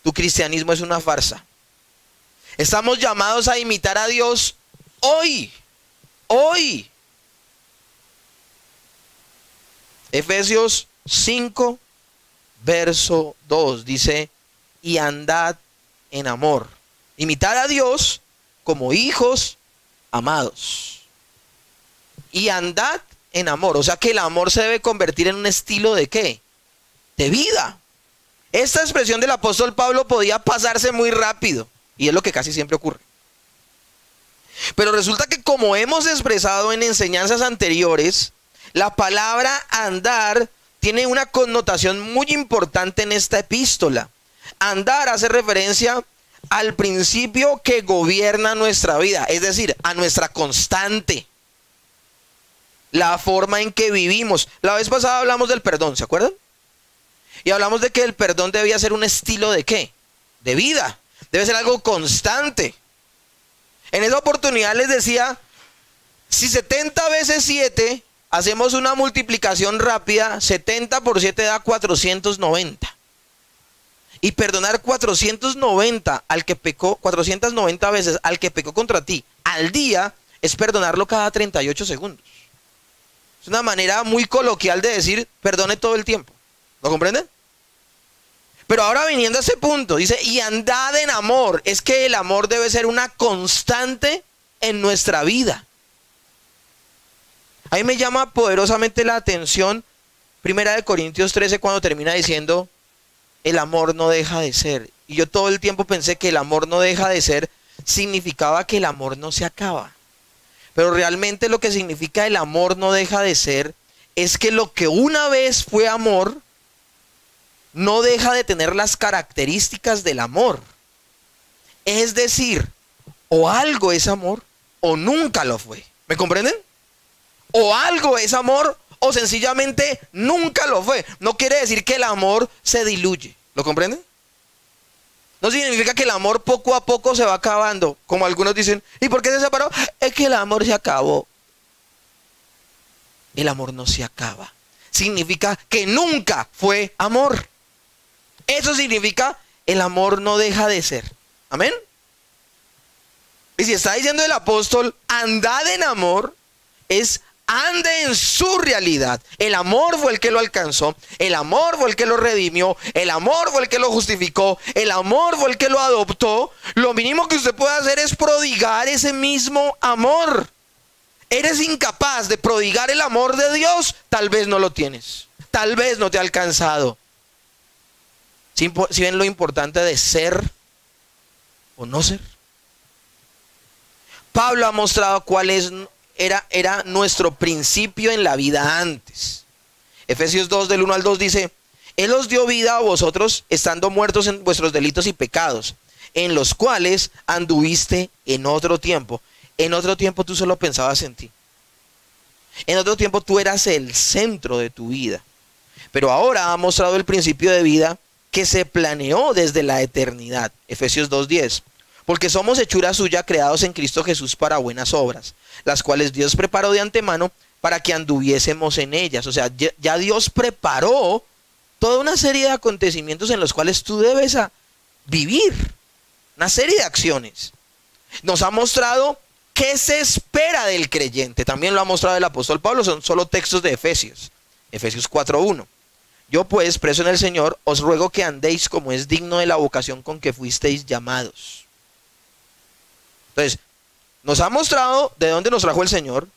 tu cristianismo es una farsa. Estamos llamados a imitar a Dios hoy. Hoy. Efesios 5, verso 2 dice: y andad en amor. Imitar a Dios como hijos amados. Y andad en amor. O sea que el amor se debe convertir en un estilo de ¿qué? De vida. Esta expresión del apóstol Pablo podía pasarse muy rápido, y es lo que casi siempre ocurre. Pero resulta que, como hemos expresado en enseñanzas anteriores, la palabra andar tiene una connotación muy importante en esta epístola. Andar hace referencia al principio que gobierna nuestra vida, es decir, a nuestra constante, la forma en que vivimos. La vez pasada hablamos del perdón, ¿se acuerdan? Y hablamos de que el perdón debía ser un estilo de ¿qué? De vida. Debe ser algo constante. En esa oportunidad les decía, si 70 veces 7 hacemos una multiplicación rápida, 70 por 7 da 490. Y perdonar 490 al que pecó, 490 veces al que pecó contra ti al día, es perdonarlo cada 38 segundos. Es una manera muy coloquial de decir perdone todo el tiempo. ¿Lo comprenden? Pero ahora, viniendo a ese punto, dice: y andad en amor. Es que el amor debe ser una constante en nuestra vida. A mí me llama poderosamente la atención 1 Corintios 13, cuando termina diciendo: el amor no deja de ser. Y yo todo el tiempo pensé que el amor no deja de ser significaba que el amor no se acaba. Pero realmente lo que significa el amor no deja de ser es que lo que una vez fue amor no deja de tener las características del amor. Es decir, o algo es amor o nunca lo fue. ¿Me comprenden? O algo es amor o sencillamente nunca lo fue. No quiere decir que el amor se diluye. ¿Lo comprenden? No significa que el amor poco a poco se va acabando, como algunos dicen. ¿Y por qué se separó? Es que el amor se acabó. El amor no se acaba. Significa que nunca fue amor. Eso significa el amor no deja de ser. Amén. Y si está diciendo el apóstol, andad en amor, es ande en su realidad. El amor fue el que lo alcanzó, el amor fue el que lo redimió, el amor fue el que lo justificó, el amor fue el que lo adoptó. Lo mínimo que usted puede hacer es prodigar ese mismo amor. ¿Eres incapaz de prodigar el amor de Dios? Tal vez no lo tienes, tal vez no te ha alcanzado. ¿Sí ven lo importante de ser o no ser? Pablo ha mostrado cuál era nuestro principio en la vida antes. Efesios 2 del 1 al 2 dice: Él os dio vida a vosotros estando muertos en vuestros delitos y pecados, en los cuales anduviste en otro tiempo. En otro tiempo tú solo pensabas en ti. En otro tiempo tú eras el centro de tu vida. Pero ahora ha mostrado el principio de vida que se planeó desde la eternidad. Efesios 2:10. Porque somos hechura suya, creados en Cristo Jesús para buenas obras, las cuales Dios preparó de antemano para que anduviésemos en ellas. O sea, ya Dios preparó toda una serie de acontecimientos en los cuales tú debes vivir. Una serie de acciones. Nos ha mostrado qué se espera del creyente. También lo ha mostrado el apóstol Pablo. Son solo textos de Efesios. Efesios 4:1. Yo pues, preso en el Señor, os ruego que andéis como es digno de la vocación con que fuisteis llamados. Entonces, nos ha mostrado de dónde nos trajo el Señor,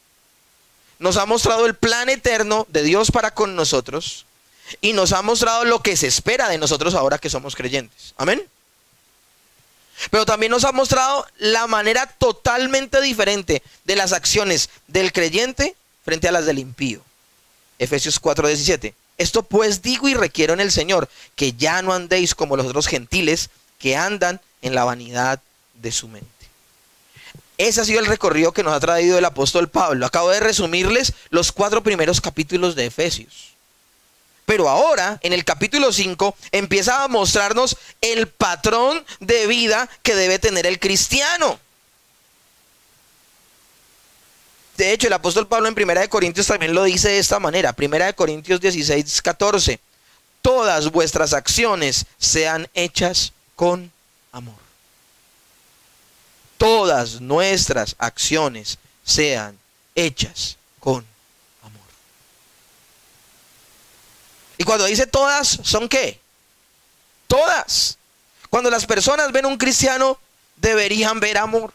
nos ha mostrado el plan eterno de Dios para con nosotros y nos ha mostrado lo que se espera de nosotros ahora que somos creyentes. Amén. Pero también nos ha mostrado la manera totalmente diferente de las acciones del creyente frente a las del impío. Efesios 4:17. Esto pues digo y requiero en el Señor, que ya no andéis como los otros gentiles que andan en la vanidad de su mente. Ese ha sido el recorrido que nos ha traído el apóstol Pablo. Acabo de resumirles los 4 primeros capítulos de Efesios. Pero ahora, en el capítulo 5, empieza a mostrarnos el patrón de vida que debe tener el cristiano. De hecho, el apóstol Pablo en 1 Corintios también lo dice de esta manera. 1 Corintios 16:14. Todas vuestras acciones sean hechas con amor. Todas nuestras acciones sean hechas con amor. Y cuando dice todas, ¿son qué? Todas. Cuando las personas ven un cristiano, deberían ver amor.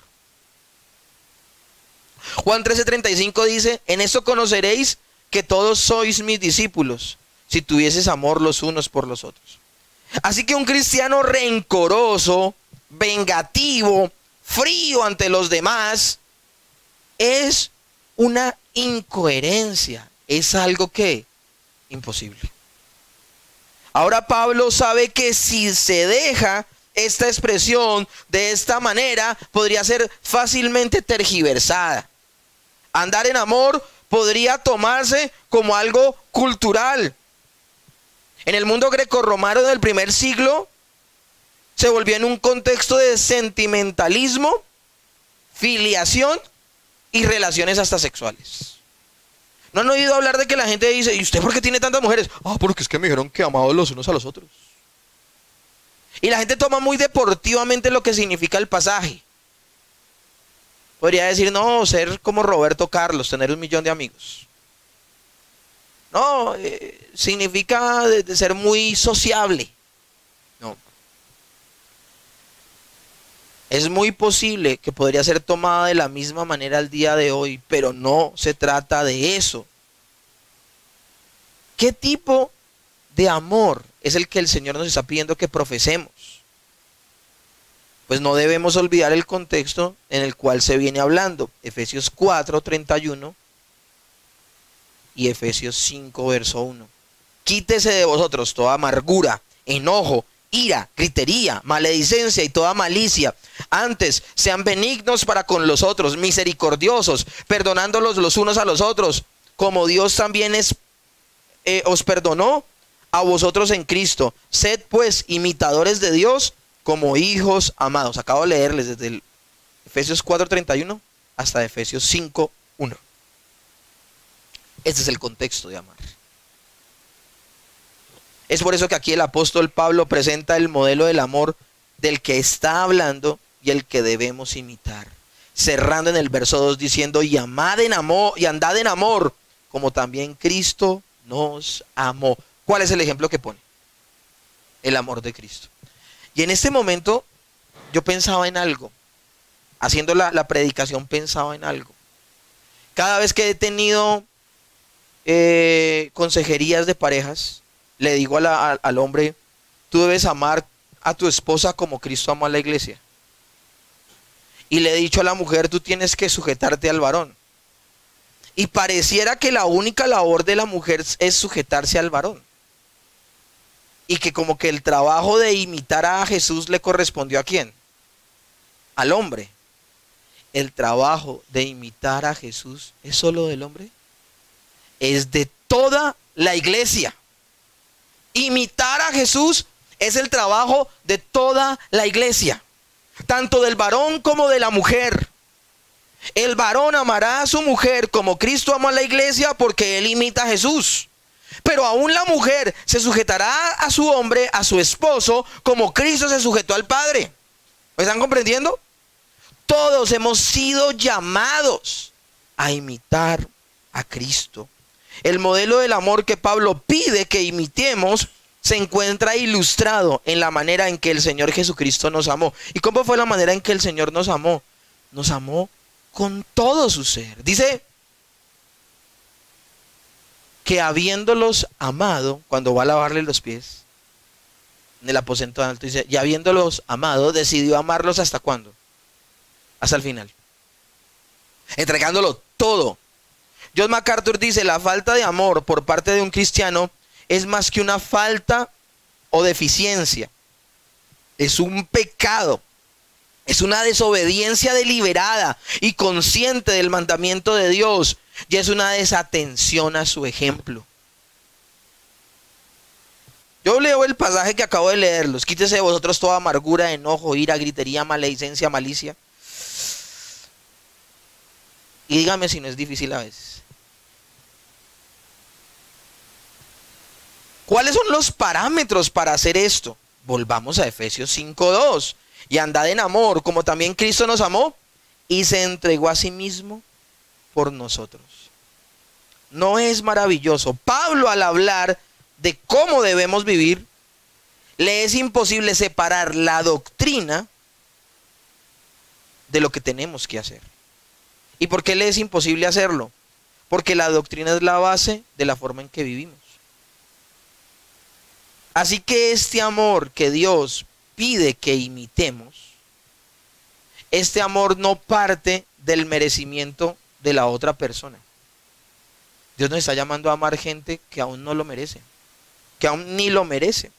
Juan 13:35 dice: en esto conoceréis que todos sois mis discípulos, si tuvieses amor los unos por los otros. Así que un cristiano rencoroso, vengativo, frío ante los demás, es una incoherencia, es algo que imposible. Ahora Pablo sabe que si se deja esta expresión de esta manera, podría ser fácilmente tergiversada. Andar en amor podría tomarse como algo cultural. En el mundo grecorromano del primer siglo, se volvió en un contexto de sentimentalismo, filiación y relaciones hasta sexuales. ¿No han oído hablar de que la gente dice: ¿y usted por qué tiene tantas mujeres? Porque es que me dijeron que amados los unos a los otros. Y la gente toma muy deportivamente lo que significa el pasaje. Podría decir: no, ser como Roberto Carlos, tener 1 millón de amigos. No, significa de ser muy sociable. No. Es muy posible que podría ser tomada de la misma manera al día de hoy, pero no se trata de eso. ¿Qué tipo de amor es el que el Señor nos está pidiendo que profesemos? Pues no debemos olvidar el contexto en el cual se viene hablando. Efesios 4:31 y Efesios 5, verso 1. Quítese de vosotros toda amargura, enojo, ira, gritería, maledicencia y toda malicia. Antes, sean benignos para con los otros, misericordiosos, perdonándolos los unos a los otros, como Dios también os perdonó a vosotros en Cristo. Sed pues imitadores de Dios como hijos amados. Acabo de leerles desde el Efesios 4:31 hasta Efesios 5:1. Este es el contexto de amar. Es por eso que aquí el apóstol Pablo presenta el modelo del amor del que está hablando y el que debemos imitar. Cerrando en el verso 2 diciendo, y amad en amor, y andad en amor, como también Cristo nos amó. ¿Cuál es el ejemplo que pone? El amor de Cristo. Y en este momento yo pensaba en algo. Haciendo la predicación pensaba en algo. Cada vez que he tenido consejerías de parejas, le digo al hombre, tú debes amar a tu esposa como Cristo amó a la iglesia. Y le he dicho a la mujer, tú tienes que sujetarte al varón. Y pareciera que la única labor de la mujer es sujetarse al varón. Y que como que el trabajo de imitar a Jesús le correspondió ¿a quién? Al hombre. El trabajo de imitar a Jesús ¿es solo del hombre? Es de toda la iglesia. Imitar a Jesús es el trabajo de toda la iglesia. Tanto del varón como de la mujer. El varón amará a su mujer como Cristo amó a la iglesia porque él imita a Jesús. Pero aún la mujer se sujetará a su hombre, a su esposo, como Cristo se sujetó al Padre. ¿Me están comprendiendo? Todos hemos sido llamados a imitar a Cristo. El modelo del amor que Pablo pide que imitemos se encuentra ilustrado en la manera en que el Señor Jesucristo nos amó. ¿Y cómo fue la manera en que el Señor nos amó? Nos amó con todo su ser. Dice que habiéndolos amado, cuando va a lavarle los pies en el aposento alto, dice, y habiéndolos amado, decidió amarlos ¿hasta cuándo? Hasta el final. Entregándolo todo. John MacArthur dice, la falta de amor por parte de un cristiano es más que una falta o deficiencia. Es un pecado. Es una desobediencia deliberada y consciente del mandamiento de Dios. Y es una desatención a su ejemplo. Yo leo el pasaje que acabo de leerlos. Quítese de vosotros toda amargura, enojo, ira, gritería, maledicencia, malicia. Y dígame si no es difícil a veces. ¿Cuáles son los parámetros para hacer esto? Volvamos a Efesios 5:2. Y andad en amor, como también Cristo nos amó y se entregó a sí mismo por nosotros. ¿No es maravilloso? Pablo, al hablar de cómo debemos vivir, le es imposible separar la doctrina de lo que tenemos que hacer. ¿Y por qué le es imposible hacerlo? Porque la doctrina es la base de la forma en que vivimos. Así que este amor que Dios pide que imitemos, este amor no parte del merecimiento de la otra persona. Dios nos está llamando a amar gente que aún no lo merece, que aún ni lo merece.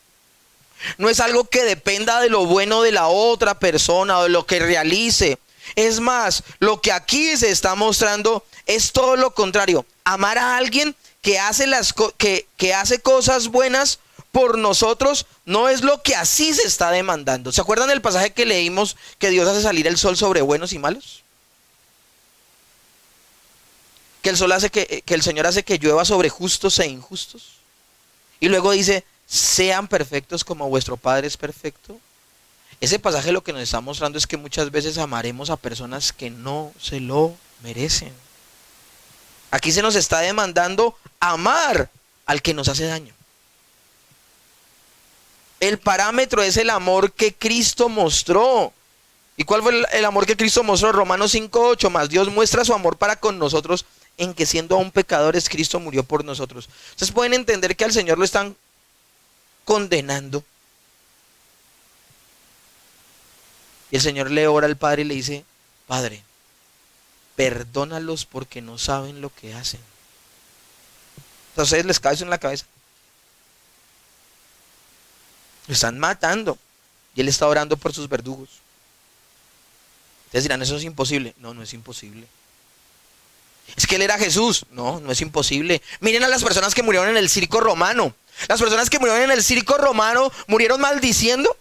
No es algo que dependa de lo bueno de la otra persona o de lo que realice. Es más, lo que aquí se está mostrando es todo lo contrario. Amar a alguien que hace, que hace cosas buenas por nosotros no es lo que así se está demandando. ¿Se acuerdan del pasaje que leímos que Dios hace salir el sol sobre buenos y malos? Que el sol hace que el Señor hace que llueva sobre justos e injustos. Y luego dice, sean perfectos como vuestro Padre es perfecto. Ese pasaje lo que nos está mostrando es que muchas veces amaremos a personas que no se lo merecen. Aquí se nos está demandando amar al que nos hace daño. El parámetro es el amor que Cristo mostró. ¿Y cuál fue el amor que Cristo mostró? Romanos 5:8, más Dios muestra su amor para con nosotros en que siendo aún pecadores Cristo murió por nosotros. Ustedes pueden entender que al Señor lo están condenando. Y el Señor le ora al Padre y le dice, Padre, perdónalos porque no saben lo que hacen. ¿A ustedes les cae eso en la cabeza? Lo están matando. Y Él está orando por sus verdugos. Ustedes dirán, eso es imposible. No, no es imposible. Es que Él era Jesús. No, no es imposible. Miren a las personas que murieron en el circo romano. Las personas que murieron en el circo romano murieron maldiciendo.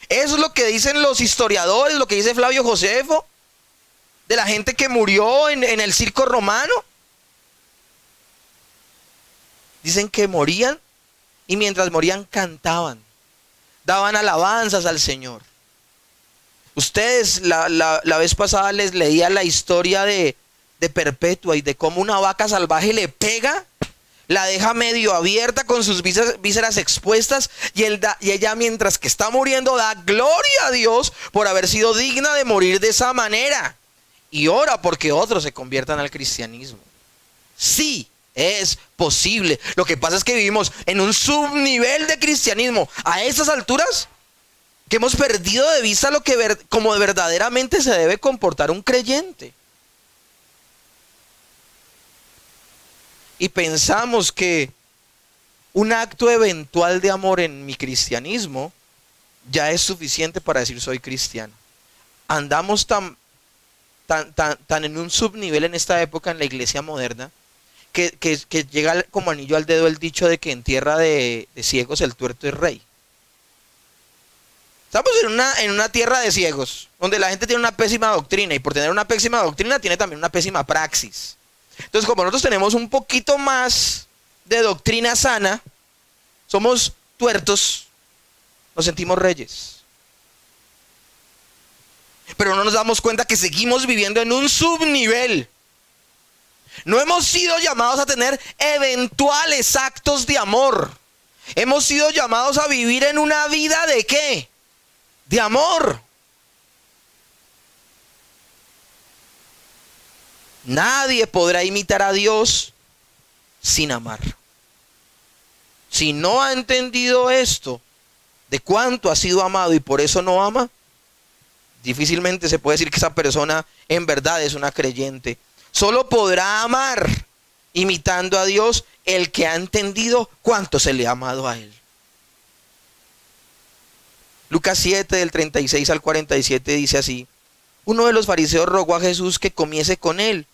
Eso es lo que dicen los historiadores, lo que dice Flavio Josefo, de la gente que murió en el circo romano. Dicen que morían y mientras morían cantaban, daban alabanzas al Señor. Ustedes, la vez pasada les leía la historia de Perpetua y de cómo una vaca salvaje le pega, la deja medio abierta con sus vísceras expuestas y ella mientras que está muriendo da gloria a Dios por haber sido digna de morir de esa manera y ora porque otros se conviertan al cristianismo. Sí, es posible. Lo que pasa es que vivimos en un subnivel de cristianismo a estas alturas que hemos perdido de vista lo que como verdaderamente se debe comportar un creyente. Y pensamos que un acto eventual de amor en mi cristianismo ya es suficiente para decir soy cristiano. Andamos tan en un subnivel en esta época en la iglesia moderna que llega como anillo al dedo el dicho de que en tierra de ciegos el tuerto es rey. Estamos en una tierra de ciegos, donde la gente tiene una pésima doctrina y por tener una pésima doctrina tiene también una pésima praxis. Entonces, como nosotros tenemos un poquito más de doctrina sana, somos tuertos, nos sentimos reyes. Pero no nos damos cuenta que seguimos viviendo en un subnivel. No hemos sido llamados a tener eventuales actos de amor. Hemos sido llamados a vivir en una vida ¿de qué? De amor. Nadie podrá imitar a Dios sin amar. Si no ha entendido esto, de cuánto ha sido amado y por eso no ama, difícilmente se puede decir que esa persona en verdad es una creyente. Solo podrá amar imitando a Dios el que ha entendido cuánto se le ha amado a Él. Lucas 7 del 36 al 47 dice así: uno de los fariseos rogó a Jesús que comiese con él,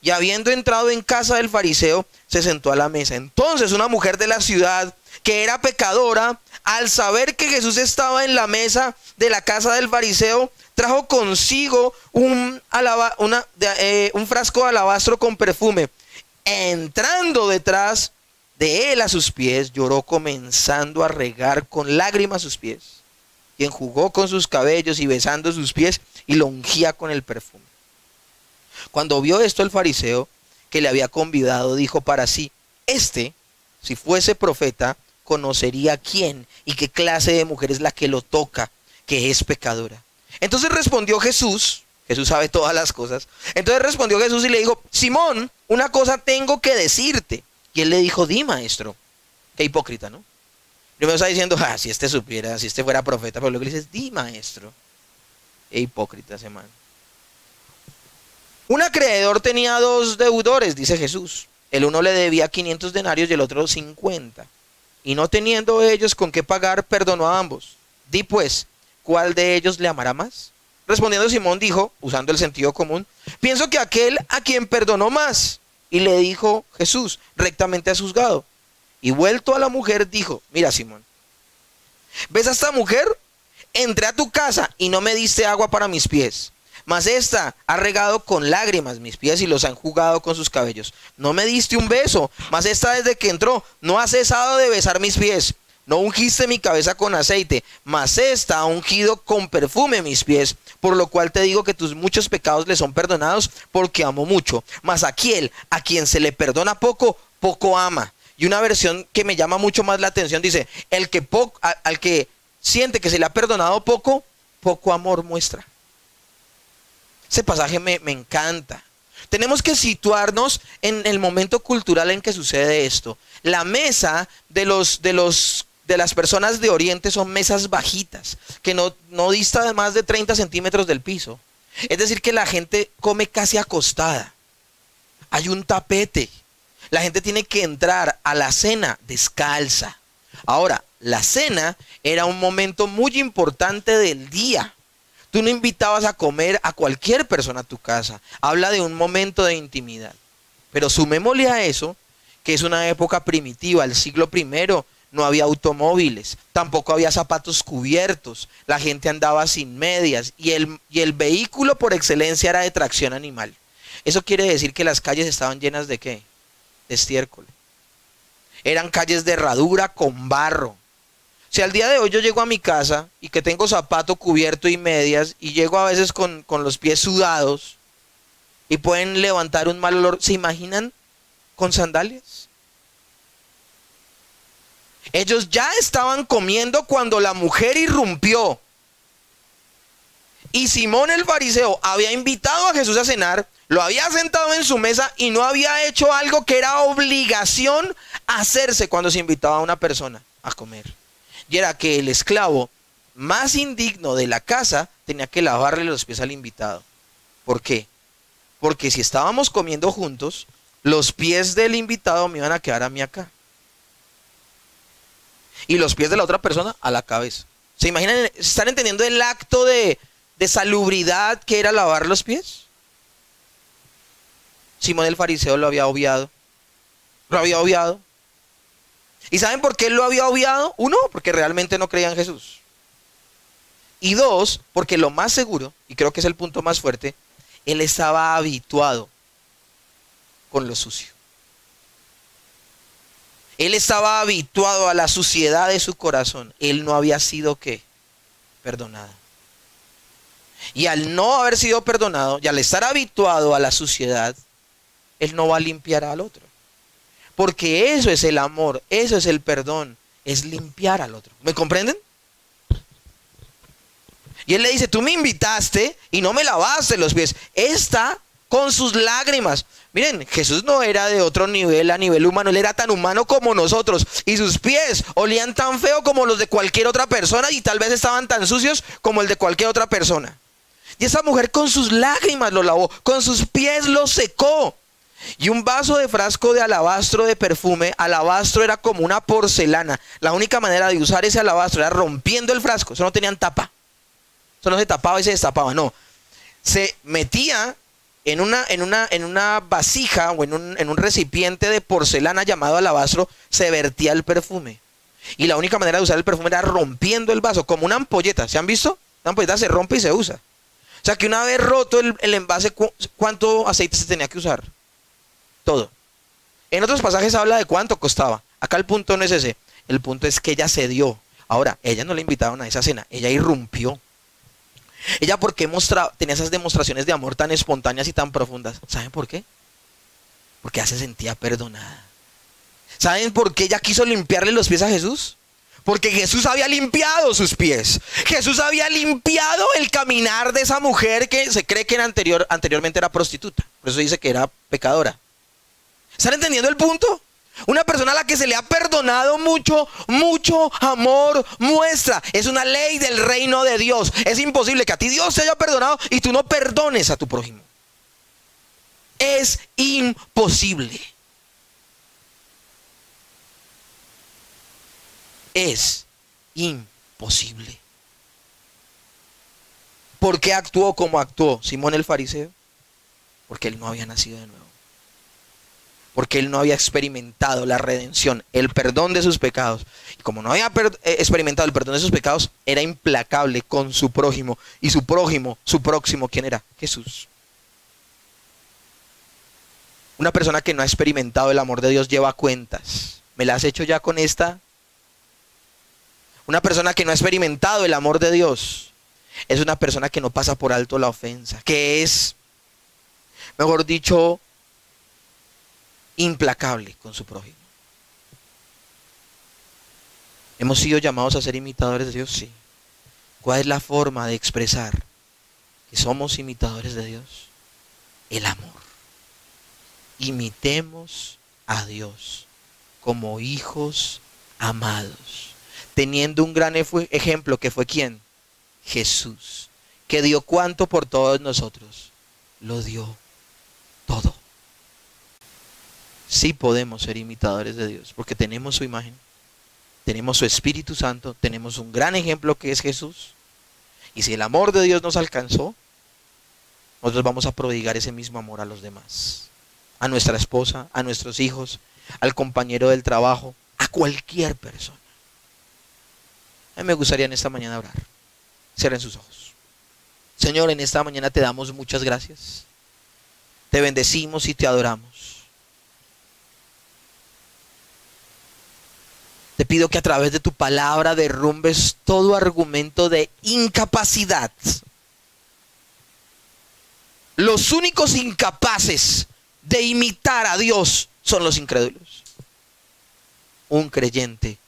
y habiendo entrado en casa del fariseo, se sentó a la mesa. Entonces una mujer de la ciudad, que era pecadora, al saber que Jesús estaba en la mesa de la casa del fariseo, trajo consigo un frasco de alabastro con perfume. Entrando detrás de él a sus pies, lloró comenzando a regar con lágrimas sus pies, y enjugó con sus cabellos y besando sus pies, y lo ungía con el perfume. Cuando vio esto el fariseo que le había convidado, dijo para sí: si fuese profeta, conocería quién y qué clase de mujer es la que lo toca, que es pecadora. Entonces respondió Jesús sabe todas las cosas. Entonces respondió Jesús y le dijo: Simón, una cosa tengo que decirte. Y él le dijo: di, maestro. Qué hipócrita, ¿no? Primero está diciendo: si este supiera, si este fuera profeta. Pero luego le dices: di, maestro. Qué hipócrita ese man. Un acreedor tenía 2 deudores, dice Jesús. El uno le debía 500 denarios y el otro 50. Y no teniendo ellos con qué pagar, perdonó a ambos. Di pues, ¿cuál de ellos le amará más? Respondiendo Simón dijo, usando el sentido común: pienso que aquel a quien perdonó más. Y le dijo Jesús: rectamente has juzgado. Y vuelto a la mujer dijo: mira, Simón, ¿ves a esta mujer? Entré a tu casa y no me diste agua para mis pies, mas esta ha regado con lágrimas mis pies y los ha enjugado con sus cabellos. No me diste un beso, mas esta desde que entró no ha cesado de besar mis pies. No ungiste mi cabeza con aceite, mas esta ha ungido con perfume mis pies. Por lo cual te digo que tus muchos pecados le son perdonados, porque amó mucho. Mas aquel a quien se le perdona poco, poco ama. Y una versión que me llama mucho más la atención dice: al que siente que se le ha perdonado poco, poco amor muestra. Ese pasaje me encanta. Tenemos que situarnos en el momento cultural en que sucede esto. La mesa de las personas de Oriente son mesas bajitas, que no dista de más de 30 centímetros del piso. Es decir, que la gente come casi acostada. Hay un tapete. La gente tiene que entrar a la cena descalza. Ahora, la cena era un momento muy importante del día. Tú no invitabas a comer a cualquier persona a tu casa. Habla de un momento de intimidad. Pero sumémosle a eso que es una época primitiva, el siglo I, no había automóviles, tampoco había zapatos cubiertos, la gente andaba sin medias y el vehículo por excelencia era de tracción animal. Eso quiere decir que las calles estaban llenas de ¿qué? De estiércol. Eran calles de herradura con barro. Si al día de hoy yo llego a mi casa y que tengo zapato cubierto y medias y llego a veces con los pies sudados y pueden levantar un mal olor, ¿se imaginan con sandalias? Ellos ya estaban comiendo cuando la mujer irrumpió. Y Simón el fariseo había invitado a Jesús a cenar, lo había sentado en su mesa y no había hecho algo que era obligación hacerse cuando se invitaba a una persona a comer. Y era que el esclavo más indigno de la casa tenía que lavarle los pies al invitado. ¿Por qué? Porque si estábamos comiendo juntos, los pies del invitado me iban a quedar a mí acá. Y los pies de la otra persona a la cabeza. ¿Se imaginan? ¿Están entendiendo el acto de salubridad que era lavar los pies? Simón el fariseo lo había obviado. Lo había obviado. ¿Y saben por qué él lo había obviado? Uno, porque realmente no creía en Jesús. Y dos, porque lo más seguro, y creo que es el punto más fuerte, él estaba habituado con lo sucio. Él estaba habituado a la suciedad de su corazón. Él no había sido ¿qué? Perdonado. Y al no haber sido perdonado y al estar habituado a la suciedad, él no va a limpiar al otro. Porque eso es el amor, eso es el perdón, es limpiar al otro. ¿Me comprenden? Y él le dice, tú me invitaste y no me lavaste los pies. Esta con sus lágrimas. Miren, Jesús no era de otro nivel, a nivel humano, él era tan humano como nosotros. Y sus pies olían tan feo como los de cualquier otra persona y tal vez estaban tan sucios como el de cualquier otra persona. Y esa mujer con sus lágrimas lo lavó, con sus pies lo secó. Y un vaso de frasco de alabastro de perfume, alabastro era como una porcelana. La única manera de usar ese alabastro era rompiendo el frasco, eso no tenían tapa. Eso no se tapaba y se destapaba, no. Se metía en una vasija o en un recipiente de porcelana llamado alabastro, se vertía el perfume. Y la única manera de usar el perfume era rompiendo el vaso, como una ampolleta. ¿Se han visto? Una ampolleta se rompe y se usa. O sea que una vez roto el envase, ¿cuánto aceite se tenía que usar? Todo. En otros pasajes habla de cuánto costaba. Acá el punto no es ese. El punto es que ella cedió. Ahora, ella no le invitaron a esa cena. Ella irrumpió. Ella, ¿por qué tenía esas demostraciones de amor tan espontáneas y tan profundas? ¿Saben por qué? Porque ella se sentía perdonada. ¿Saben por qué ella quiso limpiarle los pies a Jesús? Porque Jesús había limpiado sus pies. Jesús había limpiado el caminar de esa mujer que se cree que anteriormente era prostituta. Por eso dice que era pecadora. ¿Están entendiendo el punto? Una persona a la que se le ha perdonado mucho, mucho amor muestra. Es una ley del reino de Dios. Es imposible que a ti Dios te haya perdonado y tú no perdones a tu prójimo. Es imposible. Es imposible. ¿Por qué actuó como actuó Simón el fariseo? Porque él no había nacido de nuevo. Porque él no había experimentado la redención, el perdón de sus pecados. Y como no había experimentado el perdón de sus pecados, era implacable con su prójimo. Y su prójimo, su próximo, ¿quién era? Jesús. Una persona que no ha experimentado el amor de Dios lleva cuentas. ¿Me la has hecho ya con esta? Una persona que no ha experimentado el amor de Dios es una persona que no pasa por alto la ofensa, que es, mejor dicho, implacable con su prójimo. ¿Hemos sido llamados a ser imitadores de Dios? Sí. ¿Cuál es la forma de expresar que somos imitadores de Dios? El amor. Imitemos a Dios como hijos amados, teniendo un gran ejemplo que fue ¿quién? Jesús, que dio cuánto por todos nosotros. Lo dio todo. Sí podemos ser imitadores de Dios, porque tenemos su imagen, tenemos su Espíritu Santo, tenemos un gran ejemplo que es Jesús. Y si el amor de Dios nos alcanzó, nosotros vamos a prodigar ese mismo amor a los demás. A nuestra esposa, a nuestros hijos, al compañero del trabajo, a cualquier persona. A mí me gustaría en esta mañana orar. Cierren sus ojos. Señor, en esta mañana te damos muchas gracias. Te bendecimos y te adoramos. Te pido que a través de tu palabra derrumbes todo argumento de incapacidad. Los únicos incapaces de imitar a Dios son los incrédulos. Un creyente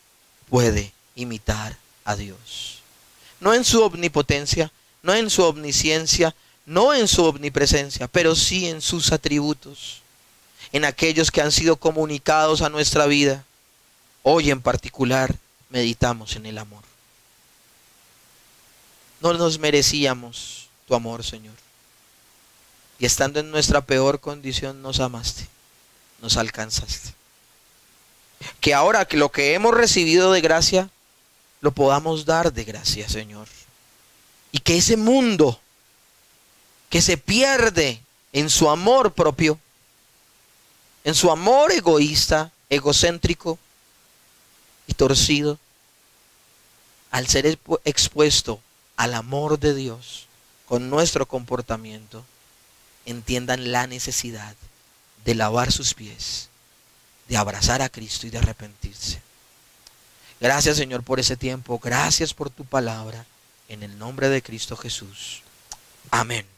puede imitar a Dios. No en su omnipotencia, no en su omnisciencia, no en su omnipresencia, pero sí en sus atributos, en aquellos que han sido comunicados a nuestra vida. Hoy en particular meditamos en el amor. No nos merecíamos tu amor, Señor. Y estando en nuestra peor condición nos amaste, nos alcanzaste. Que ahora que lo que hemos recibido de gracia, lo podamos dar de gracia, Señor. Y que ese mundo que se pierde en su amor propio, en su amor egoísta, egocéntrico y torcido, al ser expuesto al amor de Dios con nuestro comportamiento, entiendan la necesidad de lavar sus pies, de abrazar a Cristo y de arrepentirse. Gracias, Señor, por ese tiempo. Gracias por tu palabra. En el nombre de Cristo Jesús. Amén.